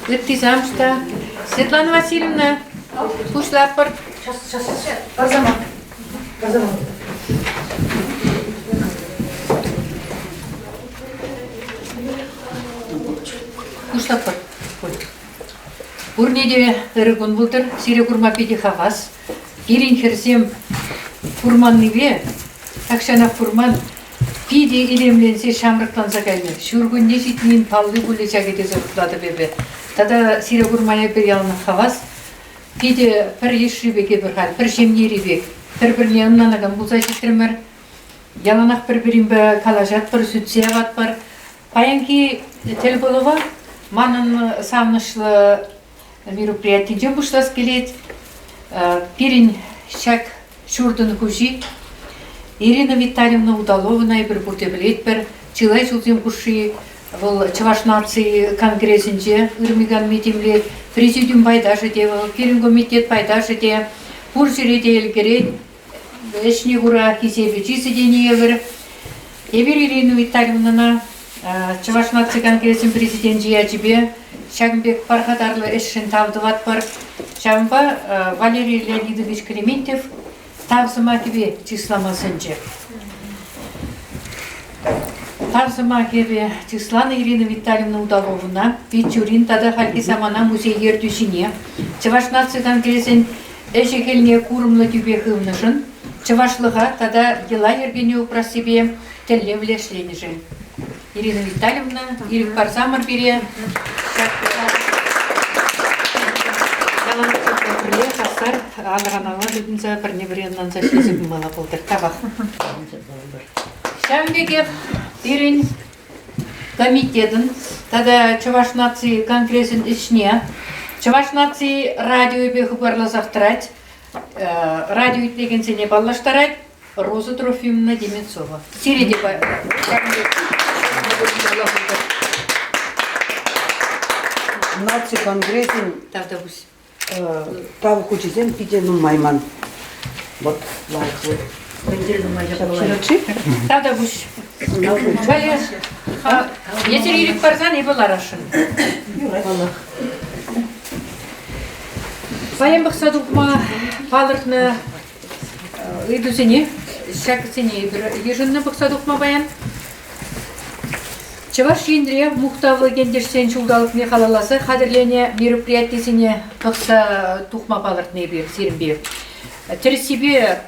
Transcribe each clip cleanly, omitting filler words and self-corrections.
Ыттизамшта. Светлана Васильевна, Пушлаппорт. Сейчас. Базама. Пушлаппорт. Урнеде ырыгун бултыр, сире курма педи хавас. Ирин херсем курманныве, такшана курман. Пиди илемленсе шамрыктанса кайны. Шургунде житмин паллы буле жагете зыртлады бебе. Тада сире курмая периалны хавас. Пиди пір ешрибеке бір хал, пір жемнерибек. Бір-біріне ыннанаган бұлза жеттірмір. Яланақ бір-бірінбі калажат бір, сүтсеғат бір. Паянки тел болова, манын савнышлы мероприятий жем бұшлас келет. Пирин шак шурдын хужи. Ирина Витальевна Удаловна бір бұрте білет бір. Чилай жылзем құши, Чуваш нации конгрессинже үрмиган метимле президиум байдажы де, Пирин комитет байдажы де, пуржире де елгерет, эшне гура кисебе жисидение бір. Эбер Ирина Витальевна Чуваш нации конгрессин президенті яжибе, Шагымбек Пархадарлы эшшін тавдыват бар. Шагымба Валерий Леонидович Клементьев тавзыма кебе числамасынче. Тавзыма кебе числаны Ирина Витальевна Удаловна, Пичурин тада халки самана музей ердюшине. Чуваш нации конгрессин эшекелне курымлы тюбе хывнышын. Чувашлыға тада дела ергене упра себе телле влешленежен. Ирина Витальевна, Ирик Парзамар бере. Қастар алғанала дүдінзі бірне-біріннан зашезіп мала болдыр. Табақ. Шамбекев Ирин комитетін, тада Чуваш нации конгрессин ішіне, Чуваш нации радио бе хабарласақтырать, радио итлеген сене баллаштарать, Роза Трофимовна Деменцова. Сиреде Нации конгрессин Тавдабус. Тавы хучизен пидену майман. Вот лайк. Тавдабус. Валер. Если Ирик Парзан и была Рашин. Паем бахсадукма палыртны идусене, шаксене ежинны бахсадукма баян. Чуваш Индре Мухтавлы гендерсен чулдалық мехалаласы қадірлене мероприятисіне тұқса тұқма палыртны бер, серінбе. Тересібе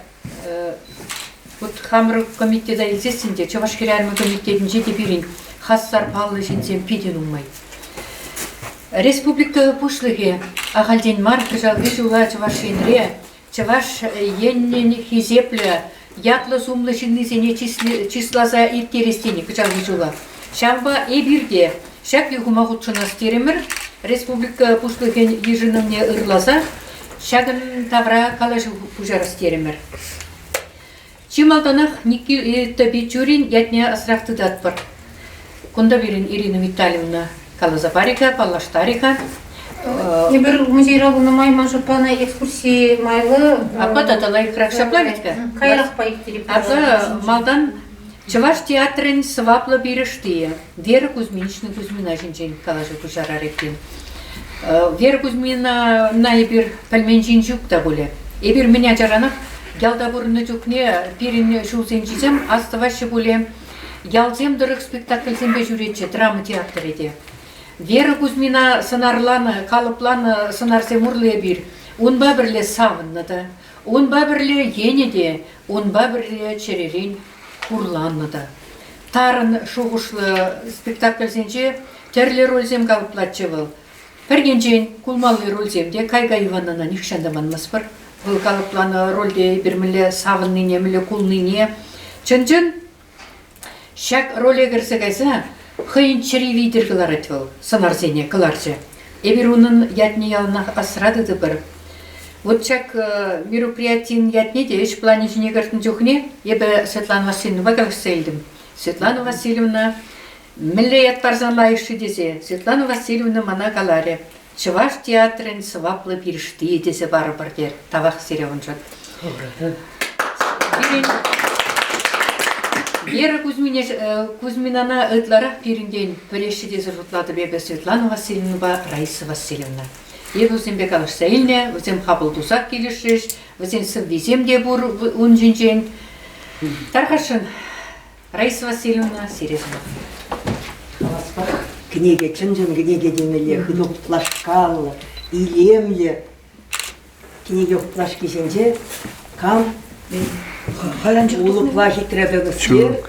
хамыр комитеда елсесінде Чуваш керәрмі комитетін жеке берін хассар палы жинсен педен ұмай. Республика пушлығы ағалден мар күжалғы жула Чуваш Индре, Чуваш еннен хизеплі ятлы сумлы жиннызене числаза иртерестені күжалғы жула. Шамба эбирде шак югума хутшынас теремір, республика пушлыген ежінімне ырласа, шагын тавра калажы пужарас теремір. Чималданах Табичурин ятне асрафты датпыр. Кунда берін Ирина Витальевна Калазапарика, Паллаштарика. Ебір музейра бұны майман жұрпана экскурсии майлы... Апа таталай кракшапла ветка? Кайрақ пайыптері. Апа малдан Чуваш театрын сваплы беріштие. Вера Кузьминична Кузьмина жинжен калажы пужарар ектен. Вера Кузьмина на ебір пәлмен жин жүкта боле. Ебір меня жаранық ялда бұрыны жүкне перін шулсен жизем, астывашы боле. Ялзем дұрық спектакльсенбе жүретші драма театр еді. Вера Кузьмина сынарланы, қалыпланы сынарсе мұрлы ебір. Онба бірле савынныды. Онба бірле енеде, онба бірле черерен. Урланныда. Тарын шоғышлы спектакльсенже терлі рөлзем қалыплатчы был. Пергенжен кулмалы рөлземде Кайга Иванына нихшандаман маспыр. Бұл қалыпланы рөлде бірмілі савынныне, мілі кулныне. Чын-чын шак рөле кірсі кайса хыйын черевейдер кылар әтвіл, сынарзене кыларчы. Эбір оның ятне ялынақ асырадыды бір. Вот чак мероприятиен ятнеде, еш плане жіне кіртін жоқне, ебі Светлана Васильевна бағалықсайдым. Светлана Васильевна мілі ятпарзан лайышы десе, Светлана Васильевна мана каларе. Чуваш театрын сваплы бірішті десе бары бірдер, тавақ серевін жат. Вера Кузьминана ытларах пиринген пөлешшедезір жұтлады бебе Светлана Васильевна, Раиса Васильевна. Ев өзен бекалыш сәйілне, өзен қабыл тусақ келішіш, өзен сып везем де бұр ұн жинжен. Тарқашын, Раиса Васильевна Серезова. Қаласпақ, кінеге чын-жын кінеге демеле, хыдық плашқалы, илемле. Кінеге плаш кесенде, кам, улы плахи требегістер,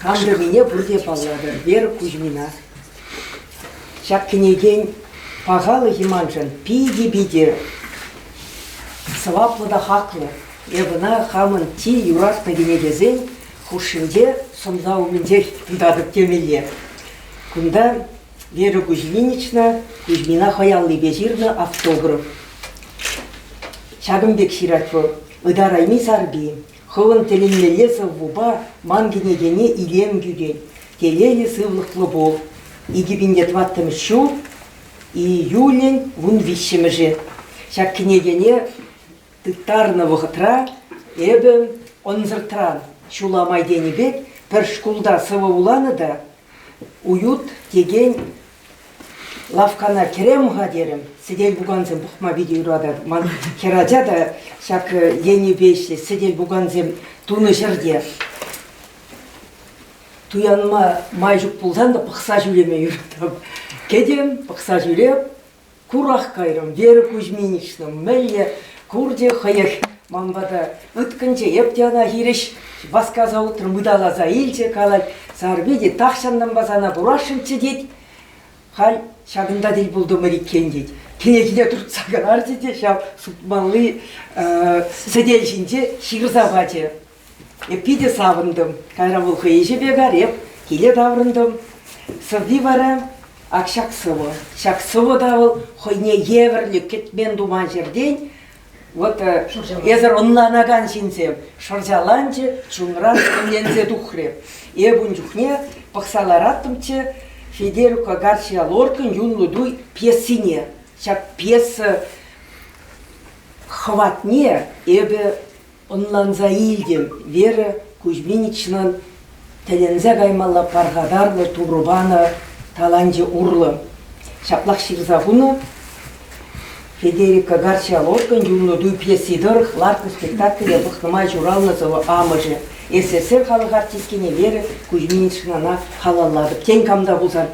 камды мене бұрде балады, Вера Кузьмина. Шак кінеген пағалы химанжын, пиде-биде, сываплы да хақлы. Ебіна хамын ти юрас пәденегезен, хушынде сомзауымынде тыңдадып темеле. Күнда Вера Кузьминична, Кузьмина Хаяллы Безирна автограф. Шагымбек Ширатфы, ыдарайми сарби, хывын теленмеле сыввуба, мангенегене илем гюген, телели сывлыклы бол. Игибинде тваттым шу, июлень вун вищемыжы. Шак кенегене тыттарны вғытра, эбі онзыртран. Шуламай денебек, пір шкулда сывы уланы да, уют деген лавкана керемға дерім. Сидел буганзем бұқма видеорада, ман кераджа да, шак ені беші, сидел буганзем туны жерде. Туянма май жүк болсан да пықса жүлеме үйірдім. Кедем пықса жүлеп, курақ қайрым, Вера Кузьминична, мәлі, курде қайық. Мамбада үткінче ептяна хириш, басқа зауытыр мұдала заилче қалай, сарбеде тақшандан базана бұрашынчы дед, қал шағында дел болды мөреккен дед. Кенекіне тұртсағын артеде, шап сұпманлы сәделшінде шиғырза бәте. Епиде савындым, кайра бұл қиыжы бегар, еп, келе даврындым. Сывди бара, ақшақ сывы. Шақ сывы давыл, қойне еверлі кетмен думан жерден, вот езер онланаган шинсем, шоржаланчы, чумран өнлензе духре. Ебун жүхне, пақсалараттымчы, Федерука Гарсия Лоркин юнлы дуй пьесине. Шак пьеса хватне, ебе онланза илдем, Вера Кузьминичнан телензе гаймалла паргадарлы турубаны таланжы урлы. Шаплақ ширзавуны Федерика Гарсия Лоркин юнлы дуй пьесидыр, хларкы спектакле бұқнымай журалны зывы амыжы. СССР халық артискене Вера Кузьминичнана халалладып. Тен камда бұлсан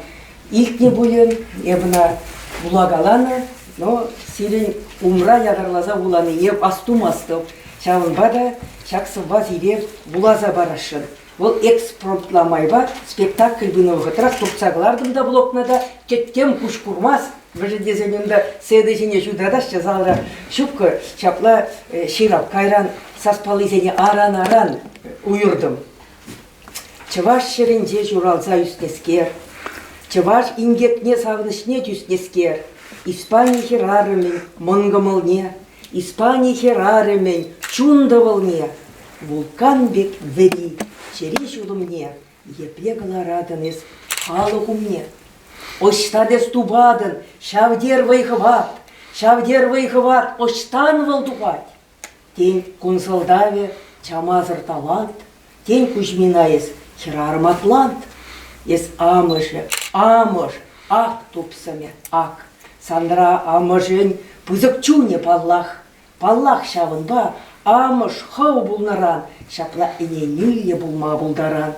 илкне бұлен, ебіна булагаланы, но сирен умра ядарлаза уланы еб астумастып. Шавын бада, шақсы баз ирер булаза барашын. Ол экспромтламайба спектакль бұны ұғытырақ тұрсағылардың да блокнада кеттем күш құрмас. Бір дезелімді седежіне жүдадаш жазалыра шүпкі шапла ширап кайран саспалы зене аран-аран ұйырдым. Чываш шерінде журалза үстескер, чываш ингетне сағынышне түстескер, Испания херарымен мұңғымылне, Испания херарымен чундывылне, вулкан бек вери, чери жулымне, епле галарадыныз халығымне. Оштадес тубадын, шавдер вайхыват, оштан валдуғат. Тен консалдаве чамазыр талант, тен Кузьминаес херарым атлант. Ес амышы, ақ тупсаме, ақ. Сандра амыжын пызык чуне паллах шавынба, амыш хау булнаран, шапла иненюле булма булдаран.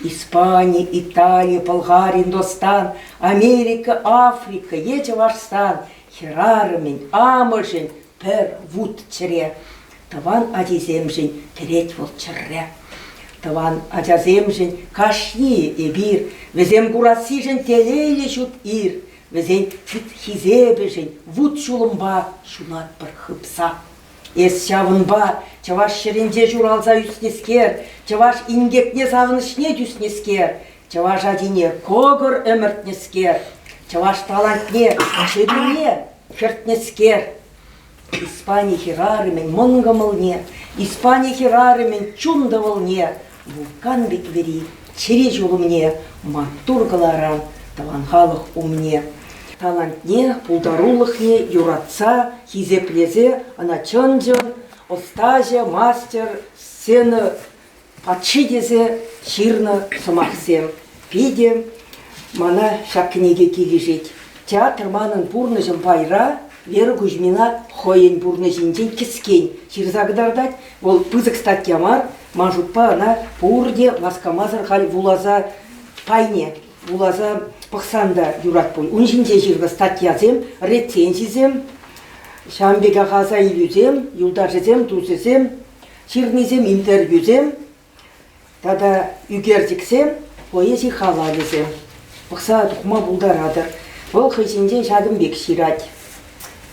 Испания, Италия, Болгария, Индостан, Америка, Африка, Ечеварстан, херарымен, амыжын, пір вуд чіре. Таван адеземжін терет вол чірре. Таван адеземжін кашни ебір, везем гурасижін телейлі жут ир, везен фит хизебежін вуд шулымба шунат бір хыпса. Ес шавынба, чаваш шеренде журалза үстнескер, чаваш ингекне савынышне түснескер, чаваш адине когыр өміртнескер, чаваш талантне шедуне хертнескер. Испания херарымен мұңғымылне, Испания херарымен чундывылне, вулкан беквери, чере жолымне, маттургаларан, талан халық умне. Талантне, пулдарулықне, юратса, хизеплезе, ана чын-жын, остаже, мастер, сцена патши дезе ширны сымақсем. Пиде мана шаккінеге кележет. Театр манын бурны жын байра, Вера Кузьмина хоен бурны жинжен кіскен. Ширзагдардать, ол пызык статьямар, мажутпа ана бурде ласкамазар хал вулаза пайне, вулаза пықсанда юрат бой. Он жинже жирға статьязем, рецензизем, Шамбега ғаза илюзем, юлдажызем, тузызем, ширнизем, интервьюзем, тада үгердіксем, поэзи халализем. Пықса тұқма бұлдарадыр. Бұл қысынжен Шадымбек ширать.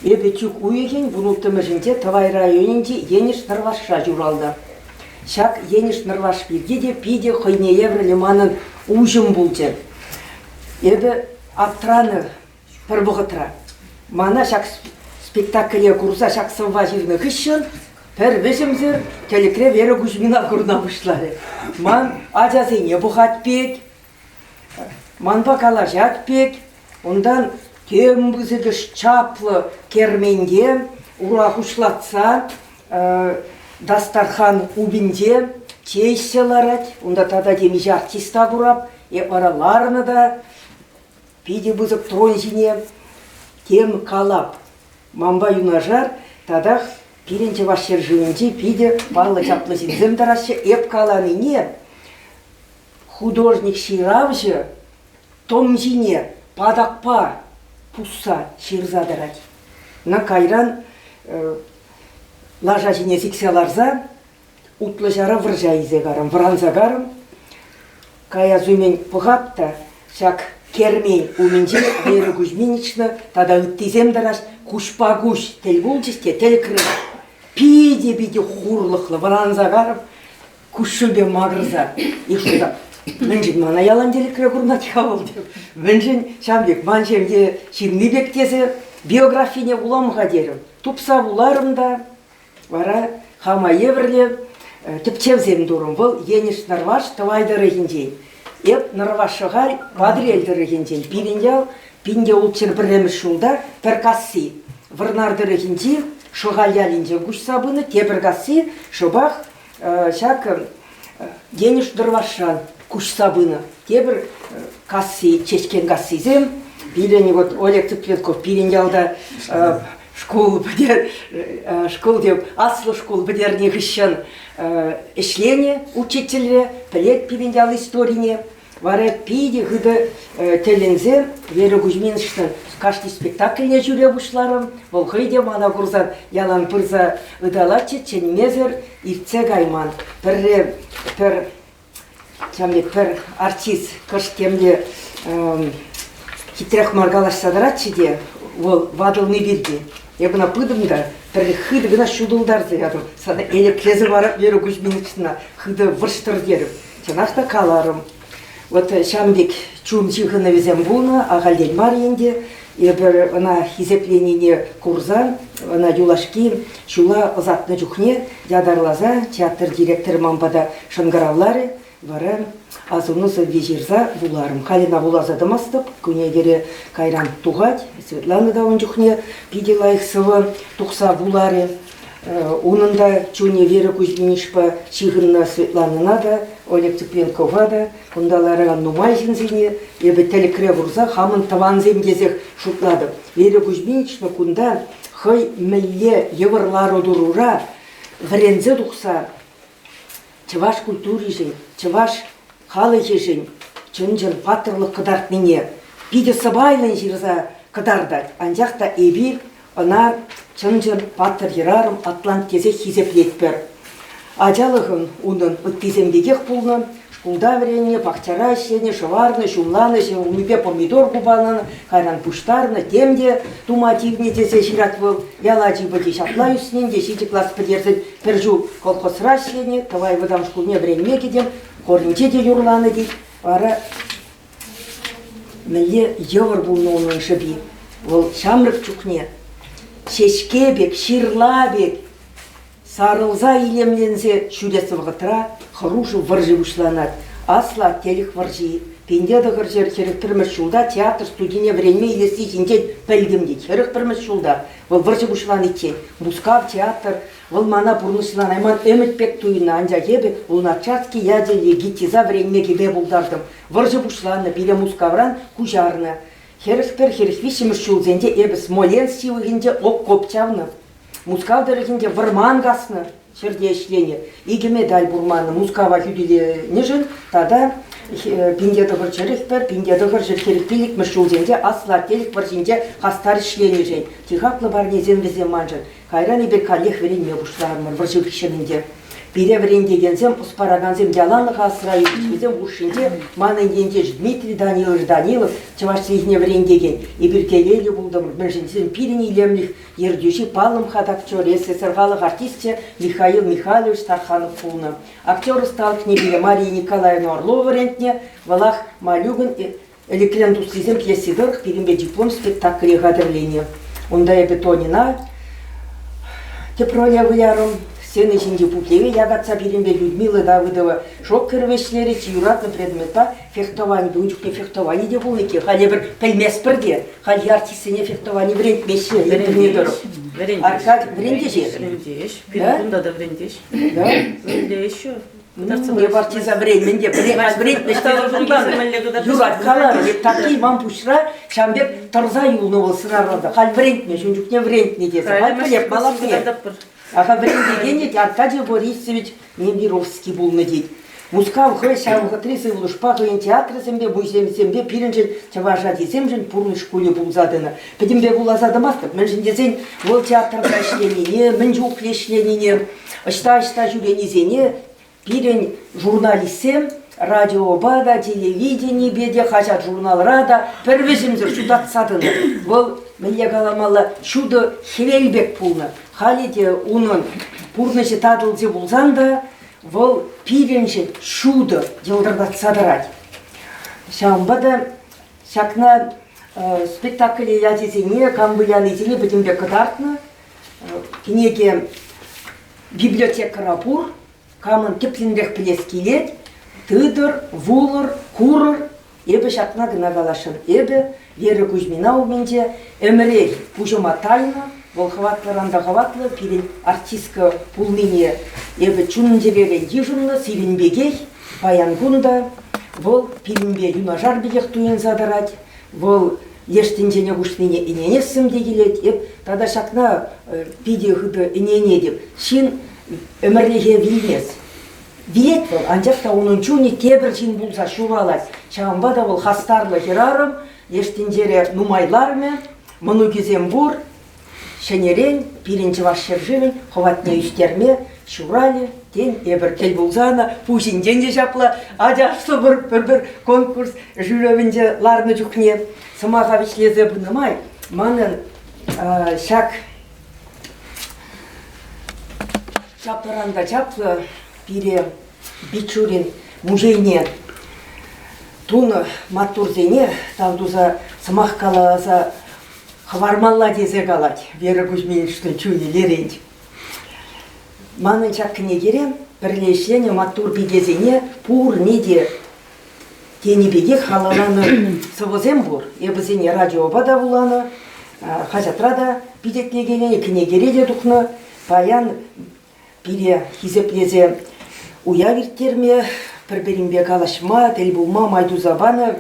Ебе чук уеген бұнылтымышынте Тавай районінде Ениш Нырвашша журалды. Шак Ениш Нырваш біргеде пиде қойне еврелеманын ұжым бұлды. Ебе аттраны бір бұғытра. Мана шак спектакле курса шак сылва жирны күшін, пір бішімзір телекре Вера Кузьмина күрна бұшлары. Ман ажазыне бұғат пек, ман бакала жат пек, ондан кем бұзыгыш чаплы керменде, ура құшлатса, дастархан убинде, чейселарат, онда тада демежі артиста бұрап, епараларыны да, пиде бұзып тронзине, кем калап, мамба юнажар, тадақ пиренче вашер жүйінде пиде барлы чаплы зинзем дарашы, еп каланы не, художник ширавжы, том жине, падақпа, пусса ширзадарать. На кайран лажа жине зикселарза, утлы жара выржа изегарым, вранзагарым, кая зумен пұғапта, шак кермей уменже Вера Кузьминична, тада үттизем дараш, кушпа-куш тел булчисте, тел кры. Пиде-биде хурлықлы, вранзагарым, кушшубе мағырза. Ишуда. Мэнжин мана ялан деликре курнатика болды. Мэнжин Шамбек манжемде Ширнибек тезе биографине уламға дерім. Тупса буларымда, вара хама еврле тіпчевзем дұрым бұл Ениш Нырваш Тавайдары хинжей. Еп Нырвашығай Падрелдары хинжей. Пирендел, пинде улчыр біреміз шулда перкасси. Варнардары хинжей, шығалялинже күш сабыны, тепіркасси, шыбақ шак Ениш Нырвашан. Куш сабына. Тебір касси, чечкен кассизем. Билені вот Олег Цыпленков пирендялда школ деп, аслы школ бідерне ғышын ішлене учителі, пілет пирендял историне. Вара пиде ғыды телензе Вера Кузьминичтің кашты спектакліне жүре бұшларым. Бұл ғыйде мана құрзан ялан пырза ұдалачы ченмезер ирце гайман. Пір артист кыш темде хитрях маргалаш садаратчы де, ол вадылны берді. Ебіна пыдымда, пір хыды гына шудылдарзы ядым. Сада әлі кезі барып Вера Кузьминична хыды вырштыр деріп. Чанақта каларым. Вот Шамбек чум чихыны везем бұлны, ағалден мар енді. Ебір ана хизепленіне курзан, ана юлашки, шула ызатны жүхне, дядарлаза, театр директор мамбада шангаравлары, вара азунысы вежирза буларым. Халина булазадымастып, күнегері кайран туғать, Светлана да он жүхне, пиделайық сывы тұқса булары. Онында чуне Вера Кузьминичпа чигынна Светланына да, Олег Цыпленкова да, ондалары нумай жинзине, ебі телекре вурза, хамын таван земгезек шутлады. Вера Кузьминична кунда хай мелле еврлары дурура, врензе дұқса, чываш культури жин, чываш халы жин, чын-жын патырлық қыдартныне, пиде сабайлын жирза қыдардать, анжақта эбир, она чын-жын патыр ерарым атлант тезе хизеплетпер. Ажалығын унын үттиземдегек пулны, шкулда врене, бахчара шене, шыварны, шумланы, умипе помидор губанын, хайран пуштарны, темде тумативне тезе жират был, яладжи бади шатла үснен, десети класс подерзін пержу колхозра шене, тавай выдам шкулне врене кедем, корнте де юрланы дей, ара міле евр булны оның жыби, ол шамрық чукне. Шешкебек, ширлабек, сарылза илемлензе шүлесі вғытыра, хыружы выржи ұшланат. Асла телік выржи, Пенде дығыр жер керек бірміш жылда театр студия время елесі жинде пәлгімде керек бірміш жылда. Ол бірші бұшылан еткен. Мускав театр, ол мана бұрнышылан айман өмітпек туйына анжа кебі, ол начатки ядели гитиза время кебе бұлдардым. Бірші бұшыланы бире мускавран кужарны. Херіспер херіспешіміш жылзенде ебі Смоленск силығынде оқ қопчавны. Мускав дәрігінде вырман ғасны. Сердечлене. Иге медаль бурманы мускава хүділі нежін, тада пиндеді ғыр жерекпер, пиндеді ғыр жеркерекпелік мүшілденде асла келік бір жинде қастар ішлене жен. Тихаплы бар незен візен манжын. Қайран ебір калех веренме бұшларымын бір жылкішімінде. Бире верен дегензем, ұспараганзем яланлық асыра епішмезем ұшынде манын ендеж Дмитрий Данилов чавашсвихне верен деген. Ебір келелі бұлдым, мүнжінсен пирен илемлік ердюші палым хадактер, СССР-ғалық артистче Михаил Михайлович Тарханов пулны. Актер стал кнебеле Мария Николаевна Орлова рентне, валах Малюгын элеклен туслизем пьесидыр, пиренбе диплом спектакле гадырлене. Онда ебі тонина, тепроля вылярым, сен ішінде пуклеве ягатса пиренбе Людмила Давыдова шок кірвешлері чиюратны предметта фехтование, бүгінчікне фехтование де бұл неке, халі бір пәлмес бірде, халі артистіне фехтование врентмеші, ебірне дұрып. Аркад врендеш? Врендеш, перекунда да врендеш. Да? Врендеш. Не барти за временде, врентмеш таларжындан. Юрат қалар, такие мампушра, шамбек тарза юлны ол сырарлады. Халі врентмеш, үнчікне врентне десі. Халі пілеп, малапне. Аға врендегене Аркадий Борисович Немировский болны дейді. Мускав хай шамғы тресі ұлышпағы ен театры зембе, бұйзембе, пиренжен, чаважа деземжен, пұрны школе бұлзадыны. Педембе бұлазадымастық, мен жіндезен ол театрда ішленіне, мен жоқ лешленіне, ұшта жүленезене, пирен журналистсем, радиобада, телевидение беде, хажат журнал рада, пірвежімзір шудатсадыны. Ол міле қаламалы шуды хевелбек пулны. Халиде унын пурнышы тадылды бұлзанда, ол пиренші шуды жылдырдатсадырад. Шамбада шакна спектаклі ядезіне, камбыляны зіне бітімбе кыдартны, кенеге библиотека рапур, камын кеплінбек пілес келет, тыдыр, вулыр, курыр, ебі шакна гына қалашын. Ебі Вера Кузьмина уменде, әмірел пужыма тайна, ол хватларанда хватлы, пирен артистка пулныне, ебі чунындеререн ежынны, сиренбегей, баянгунда, ол пиренбе юнажар белек туен задырад, ол ештендене күшнене иненесім дегелет, еп тада шакна пиде хыды инене деп, шин өмірлеге вилмес. Вилет бол, анжақта оның чуни кебір жин бұлза шуғалас, шағымбада ол хастарлы херарым, ештендере нумайларме, мұны кезем бұр, шенерен, пиренчі вашшер жымен, ховатне үстерме, шурали, тен, ебір кел бұлзана, пушинден де жапла, ажашсы бір конкурс жүрөбінде ларны жүхне, сымаға вишлезе бұнымай, манын шак чаптыранда чаплы, пире Бичурин музейне туны матурзене талдуза сымақ қалаза хвармалла дезе қалад Вера Кузьминичтің чуни леренч. Манын чаккіне керем бірлешлене матур бедезене пур неде тені беге халаланы сывызем бұр. Ебізене радиоба да бұланы, хажатрада бидетне келен, екіне кереле дұқны, паян бире хизеплезе уя верттерме, бір-бірінбе қалашма, тел бұлма, майду забаны,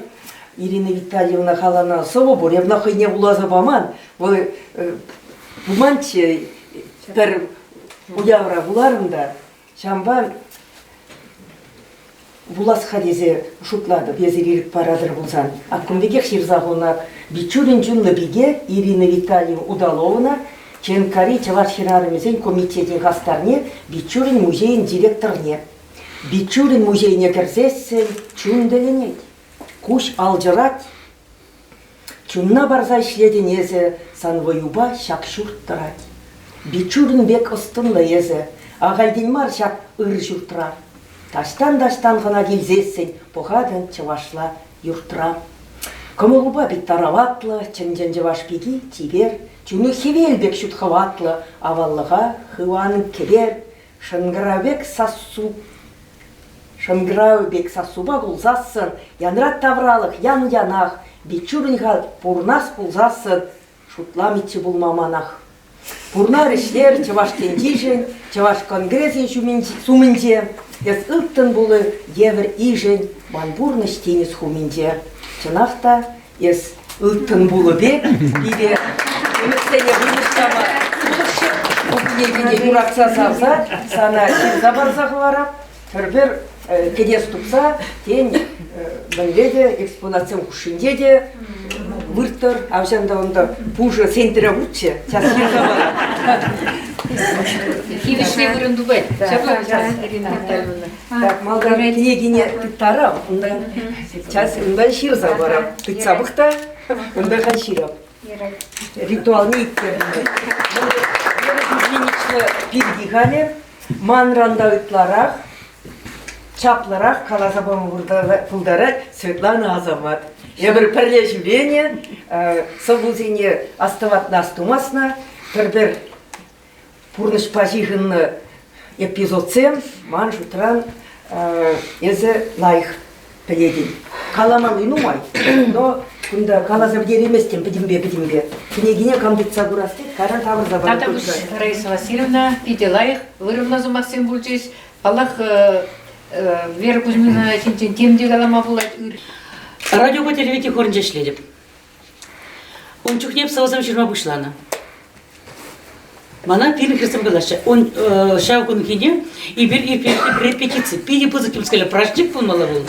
Ирина Витальевна халана сывы бұр, ебна хыйне бұлаза баман, бұманчы бір уявра бұларында, шамба бұлас хадезе шутлады, безерелік парадыр бұлзан. Аккумбеге хирзағына Бичурин жүнлы биге Ирина Витальевна Удаловна, Ченкари Чавашхирарымызен комитетин хастарне Бичурин музейін директорне. Бичурин музейіне кірзессен чүнделенет, куш алжырат, чүнна барза ішледен езі санвоюба шак шурттырат. Бичурин бек ыстынлы езі, ағайден мар шак ыр жұрттыра. Таштан-даштан ғына келзессен, бұғадын чавашла юрттыра. Кымылуба бит тараватлы, чынжын жаваш беги тибер, чүні хевелбек шут хаватлы, аваллыға хыванын кебер, шынгырабек сассу, шымгырау бек сасуба кулзасын, янрат тавралық, ян-янақ, бечурынға пурнас кулзасын, шутламитчі булмаманақ. Пурнар ішлер чаваш кентижен, чаваш конгрессе сумынде, ес ұттын бұлы евір ижен, манбурны штенес хумынде. Чынақта ес ұттын бұлы бек, биде үмістене бұлышшама ұлықшы ұрақса савса, сана шерза барзағы барап, бір кедес тұпса, тен мінледе экспонациям құшынде де выртыр, авжанда онда пужы сентірі ұтшы, час шерза барап. Кивишне вырын дубай. Так, малдар княгиня тыттара, час үндан шерза барап, тытса бұқта, үндан қан шерап. Ритуал не иттерінде. Гигиеничны пирдихане, манранда ытларақ, чапларақ, калазабам пулдары Светлана Азамат. Я бір пірле жүление, собузине оставатна астумасна, бір пурныш пажихынны эпизодсем, ман жутран езі лайық піледен. Каламан инумай, но күнда калаза бдереместен бдимбе. Княгиня камдытса гурасты, каран тавырза бар. Тата Раиса Васильевна, пиделаих, вырымлазу Максим Бульчевич, Аллах Вера Кузьмина темде галама булайт ыр. Радио по телевидению хорнже шледеп. Он чухнеп савазам жирма бушлана. Мана пирин хрестом галаша. Он шаукун кине и бир репетиции. Пиди позаким сказали праздник пунмала был.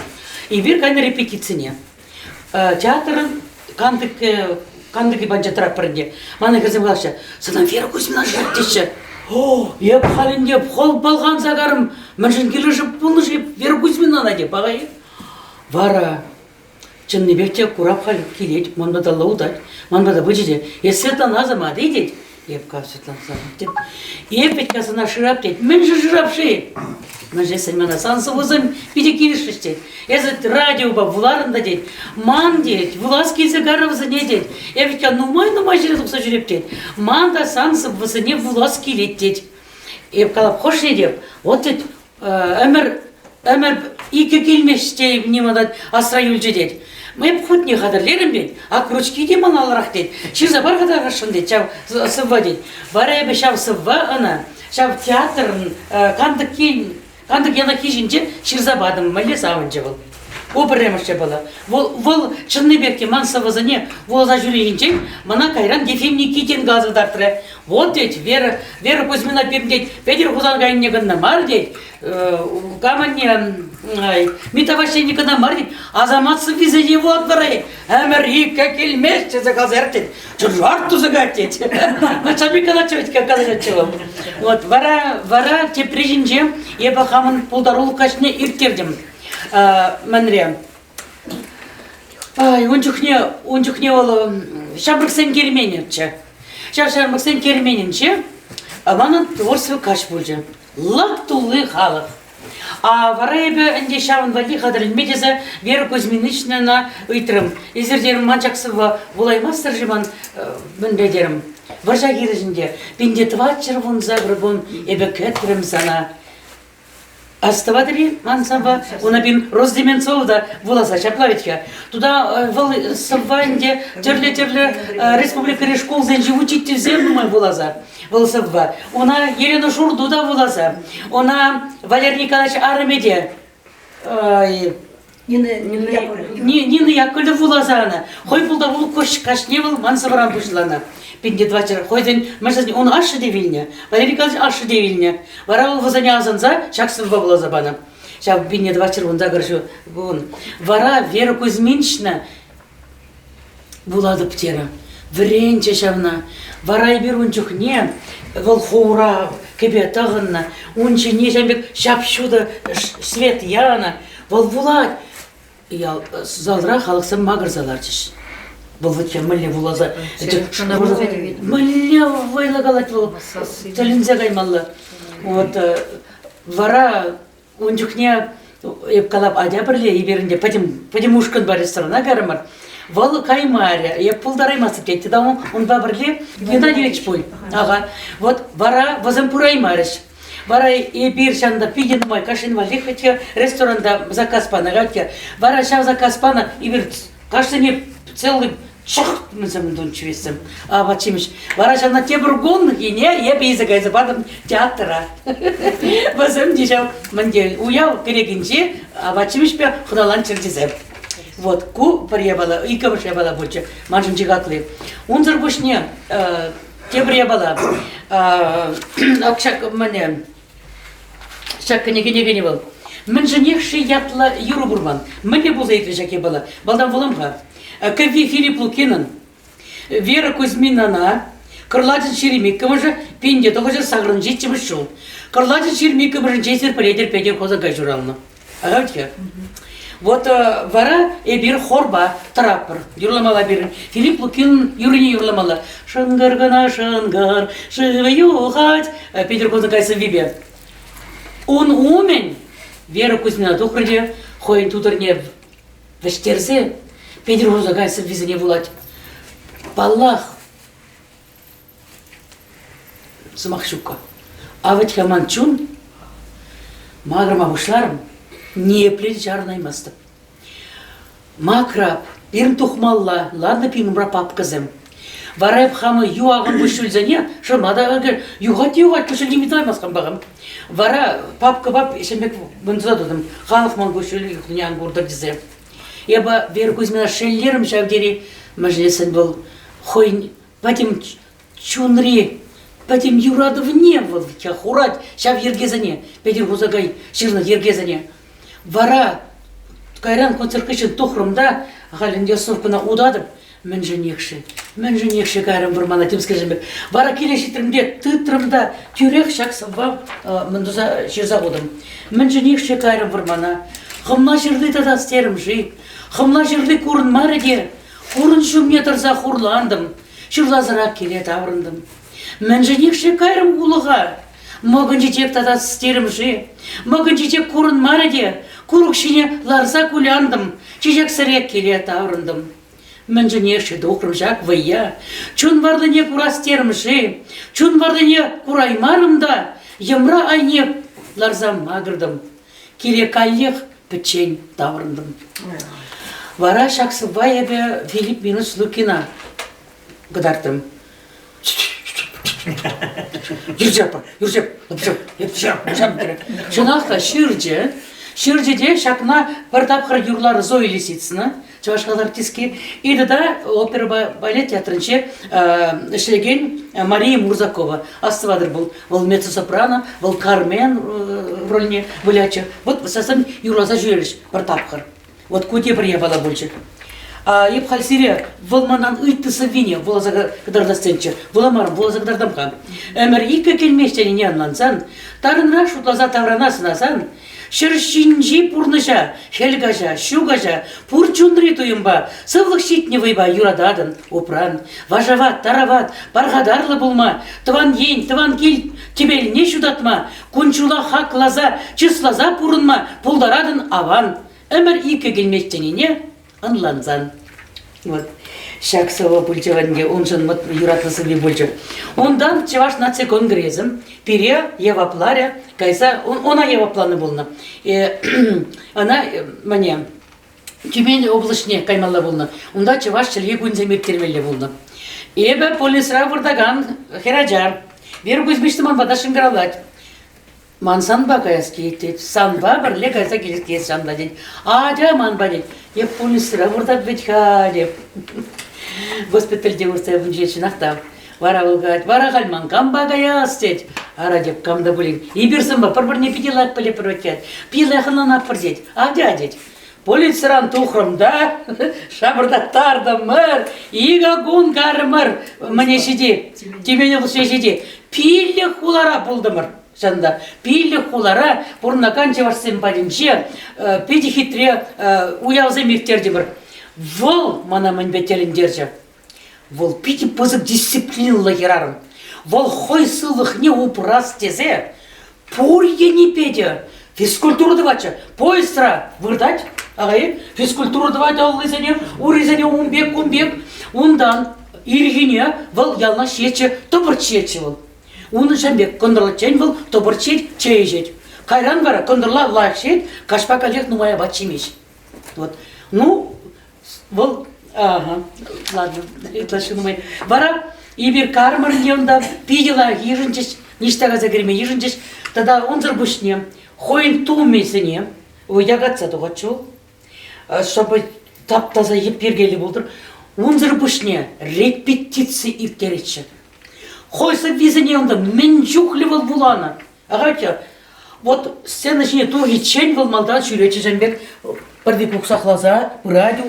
И бир кайна репетиции. Театр кандыки банча траппарде. Мана хрестом галаша. Садан Вера Кузьмина жертище. О, еп халинде хол балган загарым. Мажин кележіп пулнышып Вера Кузьмина наде багай. Вара чынны бекте курап хал келет, манбада лаудать, манбада выжиде. Если это назама дедет, епка Светлана Азамат. Епет касана ширап дед. Мен же жирапши. Мен же сельмана сансы возым биде кириште. Езет радио ба вуларында дед. Ман дед, вулас келсе гаравза не дед. Епетка нумай жирап са жирап дед. Манда сансы возыне вулас келет дед. Епкалап хош не деп. Вот дед өмір икі келмеште немадат асра юлжы дед. Мы хоть не хадарлерим дед, а крючки де маналарах дед. Шиза бар хадарашын дед, чав сывва дед. Варая бы шав сывва ана, шав театр, кандык яна кижинче шиза бадым, мале савынче был. Обыремышче была. Вол чынны бекте ман савазане, вол за жюлейнче, мана кайран дефемни китен газы дартыры. Вот дед, Вера Кузьмина пем дед, Петер Хузан гайне гынна мар дед, каманне митавашенника на мар дед, Азамат сывизе его отбырай, әмір икка келмешче заказар дед, жарту загать дед. Начальника начальника казачевым. Вот, вара те прижинче, еба хамын пулдарул кашне иртердем. Манре. Ончухне ол шабрыксен кермененче. Шабрыксен кермененче, манын творчество каш булжы. Лак тулы халық. А варайбе анде шавын вали хадрын медезе Вера Кузьминична на ыйтрым. Изердерім манчаксыва вулаймастыр жыман мінбедерім. Варжа кережінде. Бенде тватчыр вон загрыбон эбе кәтірім сана. Аставадри мансаба, она бин Роздеменцовда волоса чаплавитка. Туда вол савванде терле республика решкол зенжи учить землю мой волоса. Волосова. Она Елена Шурдуда волоса. Она Валерий Николаевич Армеде. Нина Яковлева волосана. Хой был да вол кашне был мансабран бушлана. Пинде два чера. Хойден, мәжәсен, он ашы девилня. Валерий Николаевич ашы девилня. Вара возаня азанза, шаксын бабла забана. Шак пинде два чера, он загаршу. Вара Вера Кузьминична булады птера. Вренче шавна. Вара и берунчух не. Волхура, кебе тағынна. Унче не жамбек шапшуда свет яна. Волвулать. Залдыра халықсын мағыр заларчыш. Был вот чем мылья вулаза. Мылья вайлагалать был. Талинзе гаймалла. Вот вара унчухне епкалап адябрле иберинде падим ушкан бар ресторана гармар. Вал каймаря, я пулдараймасы кетти да он бабрле Геннадьевич пуль. Ага. Вот вара вазампураймарыш. Вара и бир шанда пиден май кашин валихатя ресторанда заказ пана гатя. Вара шав заказ пана и бир кашине целый чах мы замдун чвесем. А бачимиш. Вара шанда тебургон и не я бейза гайза падам театра. Возем дижав манде уяв керегинче а бачимиш пе худалан чертизем. Вот ку приебала и кабыше бала больше манжин чигаклы. Унзер бушне те приебала. Акшак мне шак не был. Мен женихши ятла Юру Бурман. Мне был заитве шаке была. Балдан волымга. Кави Филипп Лукинан. Вера Кузьминана. Карладин Черемик. Кымжа пинде тоже сагрын житче шел. Карладин Черемик кымжа жесер предер педер коза гажурална. Агавтя. Вот вара бир хорба траппер юрламала бир Филипп Лукин юрини юрламала шангаргана шангар шеваюхать Петр Козакайса вибе. Он умен Вера Кузьмина тухрде хоин тутерне вештерзе Петр Козакайса визине вулать Паллах самахшука. А ведь хаманчун маграма бушларым не плеть жарной маста. Макраб, бирн тухмалла, ладно пин брапап казем. Варайб хамы юагын бушульзане, шамада югат кушель немитай маскам багам. Вара папка пап ишемек бунзадудым, халык ман бушуль юхнян гурда дизем. Яба Вера Кузьмина шеллерим шавдери мажлесен был хойн, патим чунри, патим юрадов не был, хурать, шав ергезане, Петр Кузагай, ширна ергезане. Вара кайран концерткешен тухрымда галин ясновкана удадып мен женекши кайран бурмана тем скажем вара келешитримде тытрымда тюрек шаксава мындуза ширзагудым мен женекши кайран бурмана хымна жирли тада стерим жи хымна жирли курын мареде курын шумне тарза хурландым шырлазырак келе таврындым мен женекши кайран улыга могын житек тада стерим жи могын житек курын мареде Курукшине ларза куляндым, чижек сырек келе таврындым. Мен женеші докрым жак вая, чун вардыне курас термши, чун вардыне кураймарымда, емра айне ларзам магырдым. Келе каллех печень таврындым. Вара шаксы ваябе Филипп Минус Лукина гыдартым. Юржапа, шынақта Ширжеде шакна бардапхар юрлар Зои Лисицына, чавашкал артистки, и да опера балет театрынче шлеген Мария Мурзакова. Астывадыр был меццо-сопрано, был Кармен рольне выляча. Вот сасан юрлаза жюриш бардапхар. Вот куте приебала больше. Еп хальсире волманан ыйттысы вине, волаза кадардастенче, воламарым, волаза кадардамхан. Эмер ике келмештени не анлансан, тарынра шутлаза тавранасынасан, Шершинжи пурныша, хельгажа, шугажа, пурчундри туйымба, сывлық шитневыйба юрададын, опран, важават, тарават, паргадарлы булма, тыван ень, тыван кел, тебел не шудатма, кунчула хак лаза, чыслаза пурынма, пулдарадын аван, әмір икі келместеніне ынланзан. Вот. Шаксова пульчеванге, он же юратна сыгли больше. Ондан чеваш нация конгрессом, пере Евапларя, кайса, она Евапланы болна. Она, мне, Тюмень облачне каймалла болна. Онда чеваш челге гунземир термелле болна. Эбе полисра вырдаган хераджар. Веру Кузьмичтыман бадашын гралать. Мансан бакаяс кейтет, санба бірле кайса келет кейс жамдаден. Адя ман баден, еп полисра вырдак бет хадеп. Госпитальде урсая вунжечін ақтап. Вара ұлғат, вара ғалман, камба гаяс дед. Ара деп, камда бұлин. Ибірсін ба, пір-бірне пиделак біле пірвекет. Пиделахынан апырдет. Адя дед. Полициран тухрымда, шабырдаттарды мыр, ига гун карымыр, мне шеде, тебе не лучше шеде. Пилле хулара бұлдымыр. Жанда, пилле хулара, бұрынакан жеварсен бадинче, педи хитре, уялзы мектерді бір. Вол, мана мәнбетелін держе. Вол пити пызык дисциплинлы ерарым. Вол хой сылых не упрас тезе. Пурье не педе. Физкультуру давача. Поистра вырдать. Ағай, физкультуру давать аллызане, урызане умбек. Ундан иргине вол ялна шече, топыр чече вол. Уны шамбек кондырла чен был, тобырчет, чейжет. Кайран бара, кондырла лайкшет, кашпа калек нумая бачимеш. Вот. Ну, был, ага, ладно, это что нумай. Бара, и бир кармар ньонда, пидела ежинчеш, ништага загреме ежинчеш, тогда он зарбушне, хоин ту месене, ягатца тугачу, чтобы таптаза епергели болдыр, он зарбушне, репетиции иртерече. Хойса визене онда мен жухливал булана. Агача, вот сценочне то и чень был малдан чурече жембек, парди куксахлаза, радио,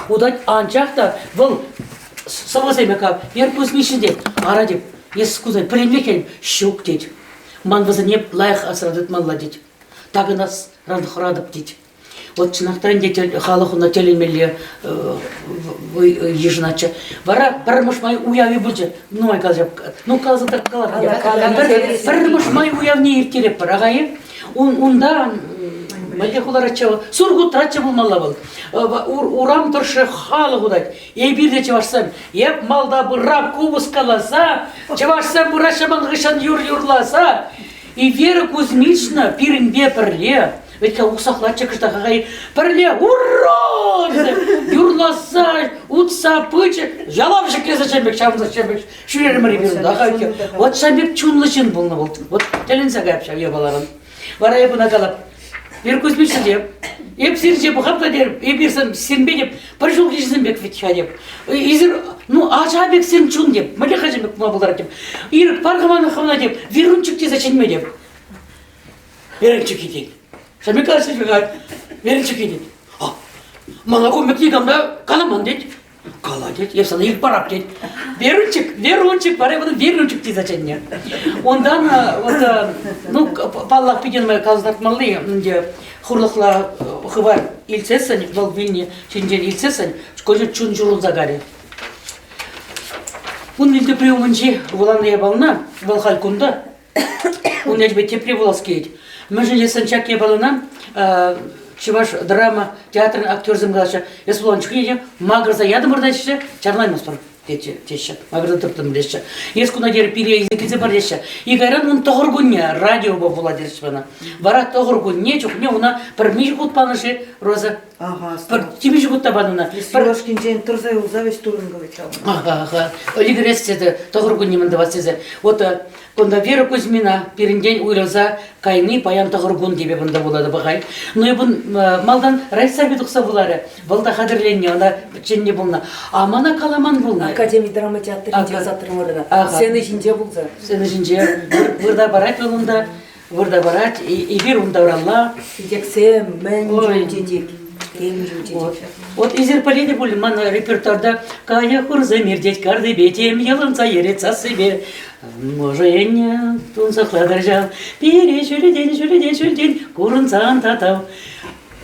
удать анчахта, был самоземека, вер пусмишиде, аради, если кузай, примекен, щук деть. Ман вазане лайх асрадет мангладить. Так и нас радх птить. Вот чинахтан детель халаху на телемеле ежинача. Вара пармуш май уяви бульже. Ну ай каза, ну каза так кала. Пармуш май уявни иртире парагай. Унда мальде хуларача сургут рача булмалла был. Урам торше халаху дать. Ей бирде чавашсам. Еп малда бырап кубус каласа. Чавашсам бураша мангышан юрласа. И Вера Кузьмична пиринбе перле. Ведь как усахлача кыштахай перле ура! Юрласа, утса пыча, жалавши кезачембек, шамзачембек, шүрер марибиру дахайки. Вот шамбек чунлышын булны бол. Вот теленсе гапша я баларан. Вара я бuna калап. Вера Кузьмична деп. Еп сирже бухапта деп, ебирсам сенбе деп, пришел кишсенбек ветха деп. Изер, ну ажабек сен чун деп, мале хажембек мабулдар деп. Ирк пархаманы хавна деп, верунчик те заченме деп. Верунчик идет. Сами кажется, что верунчик идет. А, малаку мекни камда каламан дед. Кала дед, я сана их парап дед. Верунчик, паре буду верунчик те заченме. Ондан вот, ну паллах пиден моя казнат малли, где хурлахла хывар илцесань, в Вильне чинден илцесань, школе чун журун загари. Он вильде приуманчи воланная волна, волхалькунда. Он яжбе тепре волоскеет. Мы же не санчак ебалана, чеваш драма, театр, актер замглаша. Я с воланчик едем, магр заядом мордача, чарлай маспор. Теща, магр тыртым леща. Еску надер пире языки забардеща. И гайран он тогоргуння, радио бабула дерчвана. Вара тогоргуння, чухня уна, пармиш гуд панаши, роза. Ага, Тимиш гуд табануна. Силашкин день турзай узавиш туринговича. Ага. Лигрес это тогоргуння мандавасезе. Вот когда Вера Кузьмина перендень уйлаза кайны паян тогоргун тебе бunda болады багай. Но и бун малдан райсаби тухса булары. Балда хадырленне, она ченне булна. А мана каламан булна. Академия драма театрында затырым орда. Сен ичинде булса. Сен ичинде вырда барат болунда, вырда барат и бир унда уралла. Дексем мен жудедик. Вот изер поледи були ман репертуарда кая хурза мирдеть карды бетем ялынца ереца себе. Моженя тунса хладаржал, перешуледень, курынцан татау.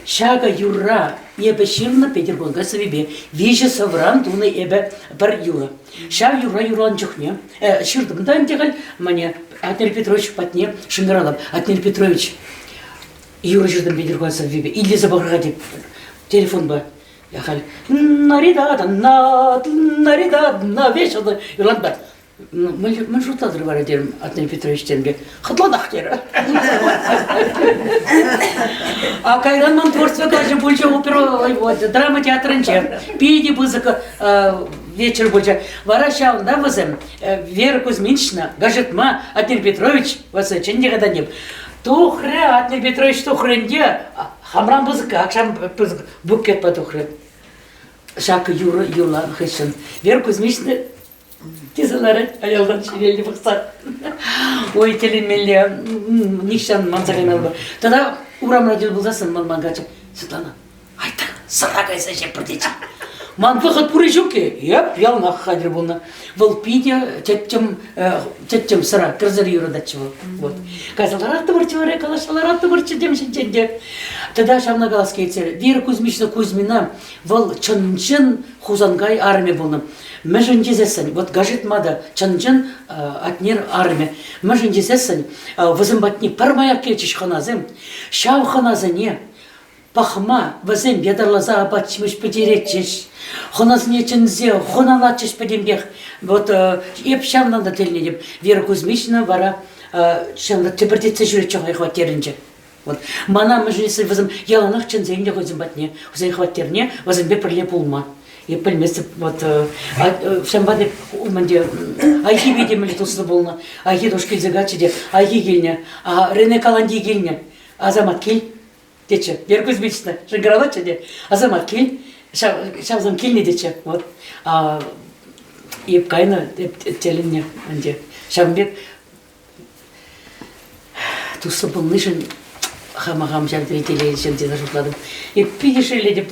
Шага юра, ебе шимна Петербурга савибе, вижу совран туны ебе бар юра. Шаг юран чухне, ширдым дан тегал, мне Атнер Петрович патне шингралам, Атнер Петрович. Юра ширдым Петербурга савибе, или забагради телефон ба. Я хал, нарида, вешал, юран мы что-то отрывали дерем Атнер Петрович Тенге. Хатладах дера. А кайран ман творчество кажется больше оперу, драма театрынче. Пиди бузыка вечер больше. Варащал, да, возем. Вера Кузьминична, гажетма, Атнер Петрович, вас ченде года не. Тухре, Атнер Петрович тухренде, хамран бузыка, акшам букет по тухре. Шака Юла Хышин. Вера Кузьминична тизалары аялдан ширели бақса. Ой, телемеле, нишан мансагаймал. Тогда урам радио булдасын малмангача. Светлана, айта, сарагайса же продечи. Ман выход пуры жуки. Я пьял на хадр булна. Волпидя, тетям сара, крзари юродачева. Вот. Казаларат творчеваре, калашаларат творче демшинченде. Тогда шамна галаскейцер. Вера Кузьмична Кузьмина, вол чанчын хузангай армия булна. Мәжен дезесен, вот гажет мада, чанчын Атнер армия. Мәжен дезесен, вызымбатни пармаяк келчиш ханазем, шау ханазене, пахма, вазем бедарлаза абатчимыш педеретчиш, хоназмечензе, хоналатчиш педембех, вот епшамнан да тельнедем, Вера Кузьмична вара шамда тепертице жюречоға хватерінже. Вот, мана mëжнесі вазем яланақ чензейінде хозем батне, хозем хватерне, вазем бе пірле пулма. И пельместе вот шамбады уманде айхи видим литосы болна, айхи дошки загачиде, айхи гильня, а Рене Каланди гильня, Азамат киль, дече, Вера Кузьмична, жигралачиде, Азамат киль, шавзам киль не дече, вот, и кайна теленне, анде, шамбек тусы был лишен. Хамагам жагдыры телевизион деді жұртладым. Пидешелі деп,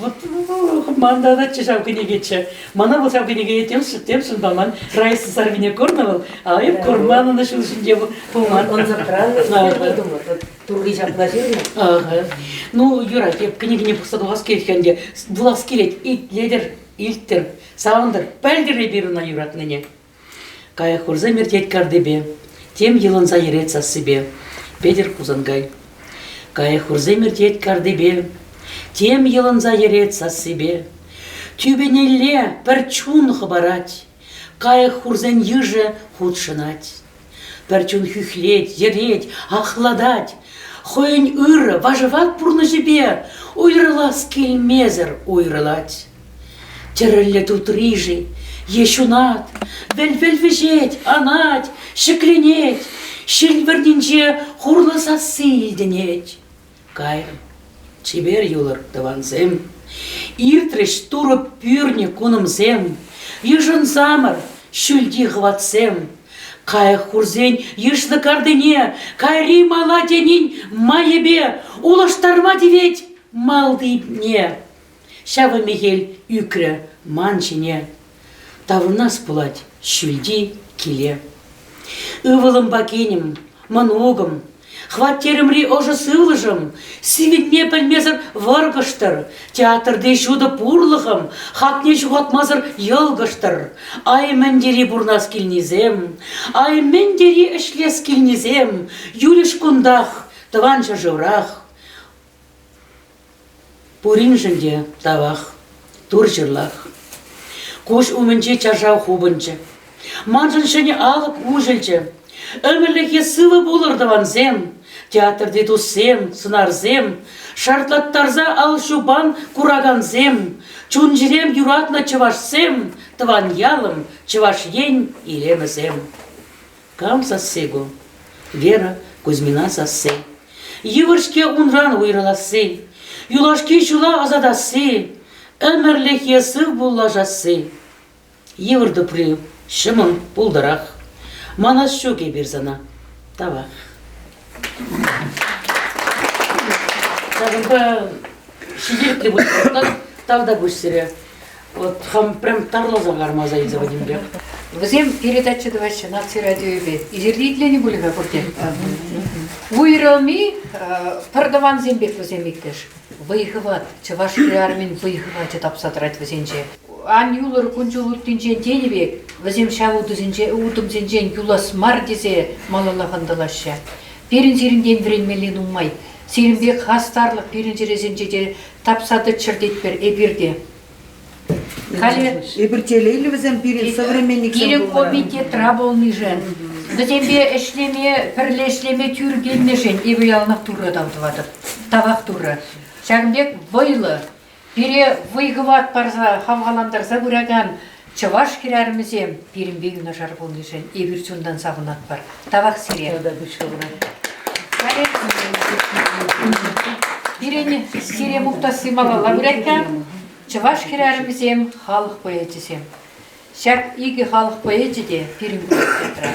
мандада чешау кенегече. Мана бұл шау кенеге темшін балман. Райсы сарвине көрмевал, а еп көрманына шылшын деп болман. Он забрал, турги жаплажирны. Ну, Юра, еп кенегене бұқсадуғас келгенде, бұлас келет, ледер, илттер, сауындыр, пәлдері беруна юратныне. Кая хурза мертеть кардебе, тем еланза ереца себе. Педер Кузангай. Кая хурзе мертеть кардебе, тем еланза ереца себе. Тюбенелле перчун хабарать, кая хурзен еже худшинать. Перчун хюхлеть, ереть, охладать, хоень ыр, важеват пурна жебе, уйрылас кельмезер уйрылать. Терелле тут рижи, ешунат, вель-вель-вежеть, анать, шекленеть, шельвернинже хурласа сильденеть. Кайрым, чебер юлар даванзем, иртреш туры пюрне кунымзем, ежын замыр, шүлди хватсем. Кая хурзень ешны кардыне, кайри мала денин майебе, улаштарма деветь малды не. Шавы мегель үкрі манчине, тавырнас пулать шүлди келе. Ывылым бакенем, маногым, хваттерімри ожы сывлыжым, сивитне пәлмезір варгыштыр, театрды шуды пурлығым, хатне жуғатмазыр елгыштыр. Ай мәндері бурнас келнезем, ай мәндері ішлес келнезем, юлиш кундах, тыванша жыврақ. Пурин жінде тавах, тур жырлах. Кош умінче чашау хубынче. Манжын шыне алып ужылчы. Өмірліке сывы болыр даванзем. Театрды туссем, сынарзем. Шартлаттарза алшубан кураганзем. Чунжирем юратна чывашсем. Тыван ялым чываш ень илемізем. Кам сассего? Вера Кузьмина сассе. Йывыршке унран уйрыласы. Юлашки жула азадасы. Өмірліке сыв болла жасы. Йывырды пры. Шымын пулдырақ, манас шөке берзана, тавақ. Сағынға шиделікті бұлтықтан, тавда көшсіре. Вот, хам прям тарлаза гармаза из Вадимбек. Взем передача вообще нации радио изердитлени были в порте. Уйралми продаван зембек вземиктеш. Выехыват, чавашки армин выехыват, этапсатрать взенче. Ан юлар кунчулук тинчен тенебек, взем шавуду зенче, утым зенчен юлас мар десе малалахандалаша. Перин сирінден времелен умай. Сиринбек хастарлық перин жерезенче тапсады чырдетпер эбирде. Эбиртеле или взем перед современник Кирен комитет раболный жен. Взембе эшлеме, пірле эшлеме тюргенме жен, эбі ялнақ туры давдывады. Тавақ туры. Шагымбек вайлы. Пере выйгыват парза хавгаламдарса бураган чаваш кирәрмізем перінбегі нашар болны жен эбирчундан сағынат бар. Тавақ сире. Перені сире мұқтасы малала буракан чаваш кирәрмізем халық поэдесем. Шак игі халық поэдеде перін көріктетіра.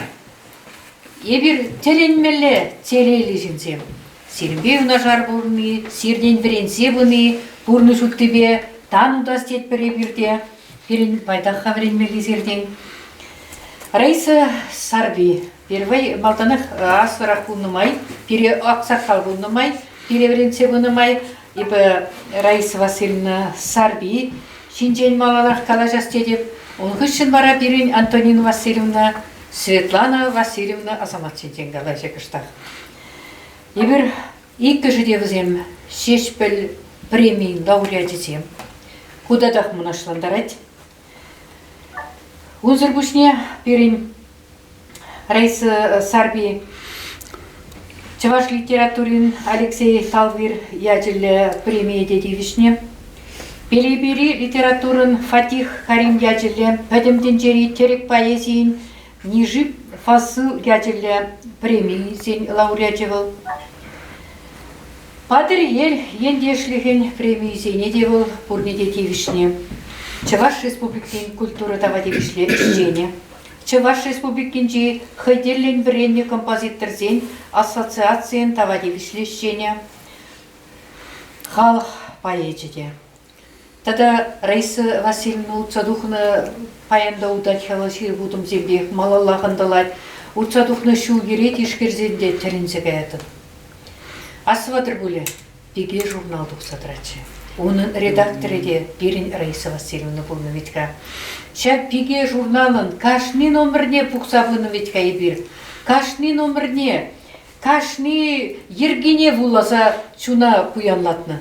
Эбір теленмелі телейлі жінсем. Сирінбегі нашар болны, сирден біренсе бұны, бурны шуттыбе, тануда стет перебирде, перен байдақ хавренмелі зерден. Райсы сарби, первый балтанық асырақ бұнымай, пере ақсақал бұнымай, пере біренсе бұнымай, ебі Райсы Васильевна сарби, шинжен малалақ кала жасте деп, оңғышын бара берін Антонина Васильевна, Светлана Васильевна азамат шинжен кала жекіштақ. Ебір екі жүде бізем шешпіл премии лауреатизем. Кудадах мұнашландарать. Унзыр бушне перин Раиса Сарби Чаваш литературин Алексей Талвир яджелі премия дедевишне. Белебери литературын Фатих Харим яджелі пәдімден терек поэзиин Нижип Фасыл яджелі премии зен лауреативал. Падыр ел ендешліген премии зене девыл пурне дедевишне. Чаваш республикин культура тавадевишле ищене. Чаваш республикинчи хайдерлен біренне композитор зен ассоциациян тавадевишле ищене. Халық поэзиде. Тада Раиса Васильевна Уцадухна паянда удачала ширбудым зембек малаллағындалай. Уцадухна шу ерет ешкерзенде терензеге атын. Асыватыр бөлі беге журнал тұқсадырачы. Оның редакторы де Берин Раиса Васильевна бұлны ветка. Шап беге журналын кашни номерне пұқсабыны ветка ебір. Кашни номерне, кашни ергене вулаза чуна пуянлатны.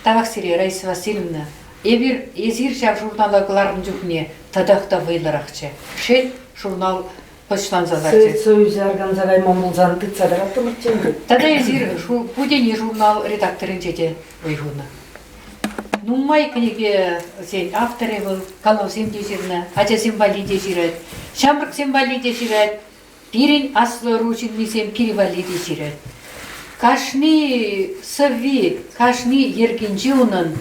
Тавақ сире Раиса Васильевна ебір езір шап журналағыларын жүхне тадақта вайларақчы. Шел журнал почтанзаларчы. Союз органзагай мамулзан тыцадыраттым өтченді. Тада езір пудене журнал редакторын жеде ойғуны. Нумай книге сен авторы был, Каловсем дежирна, Ачасем Бали дежирает, Шамрксем Бали дежирает, Пирин Асло Ручин Мисем Перевали дежирает. Кашни Сави, Кашни Ергенджиунан,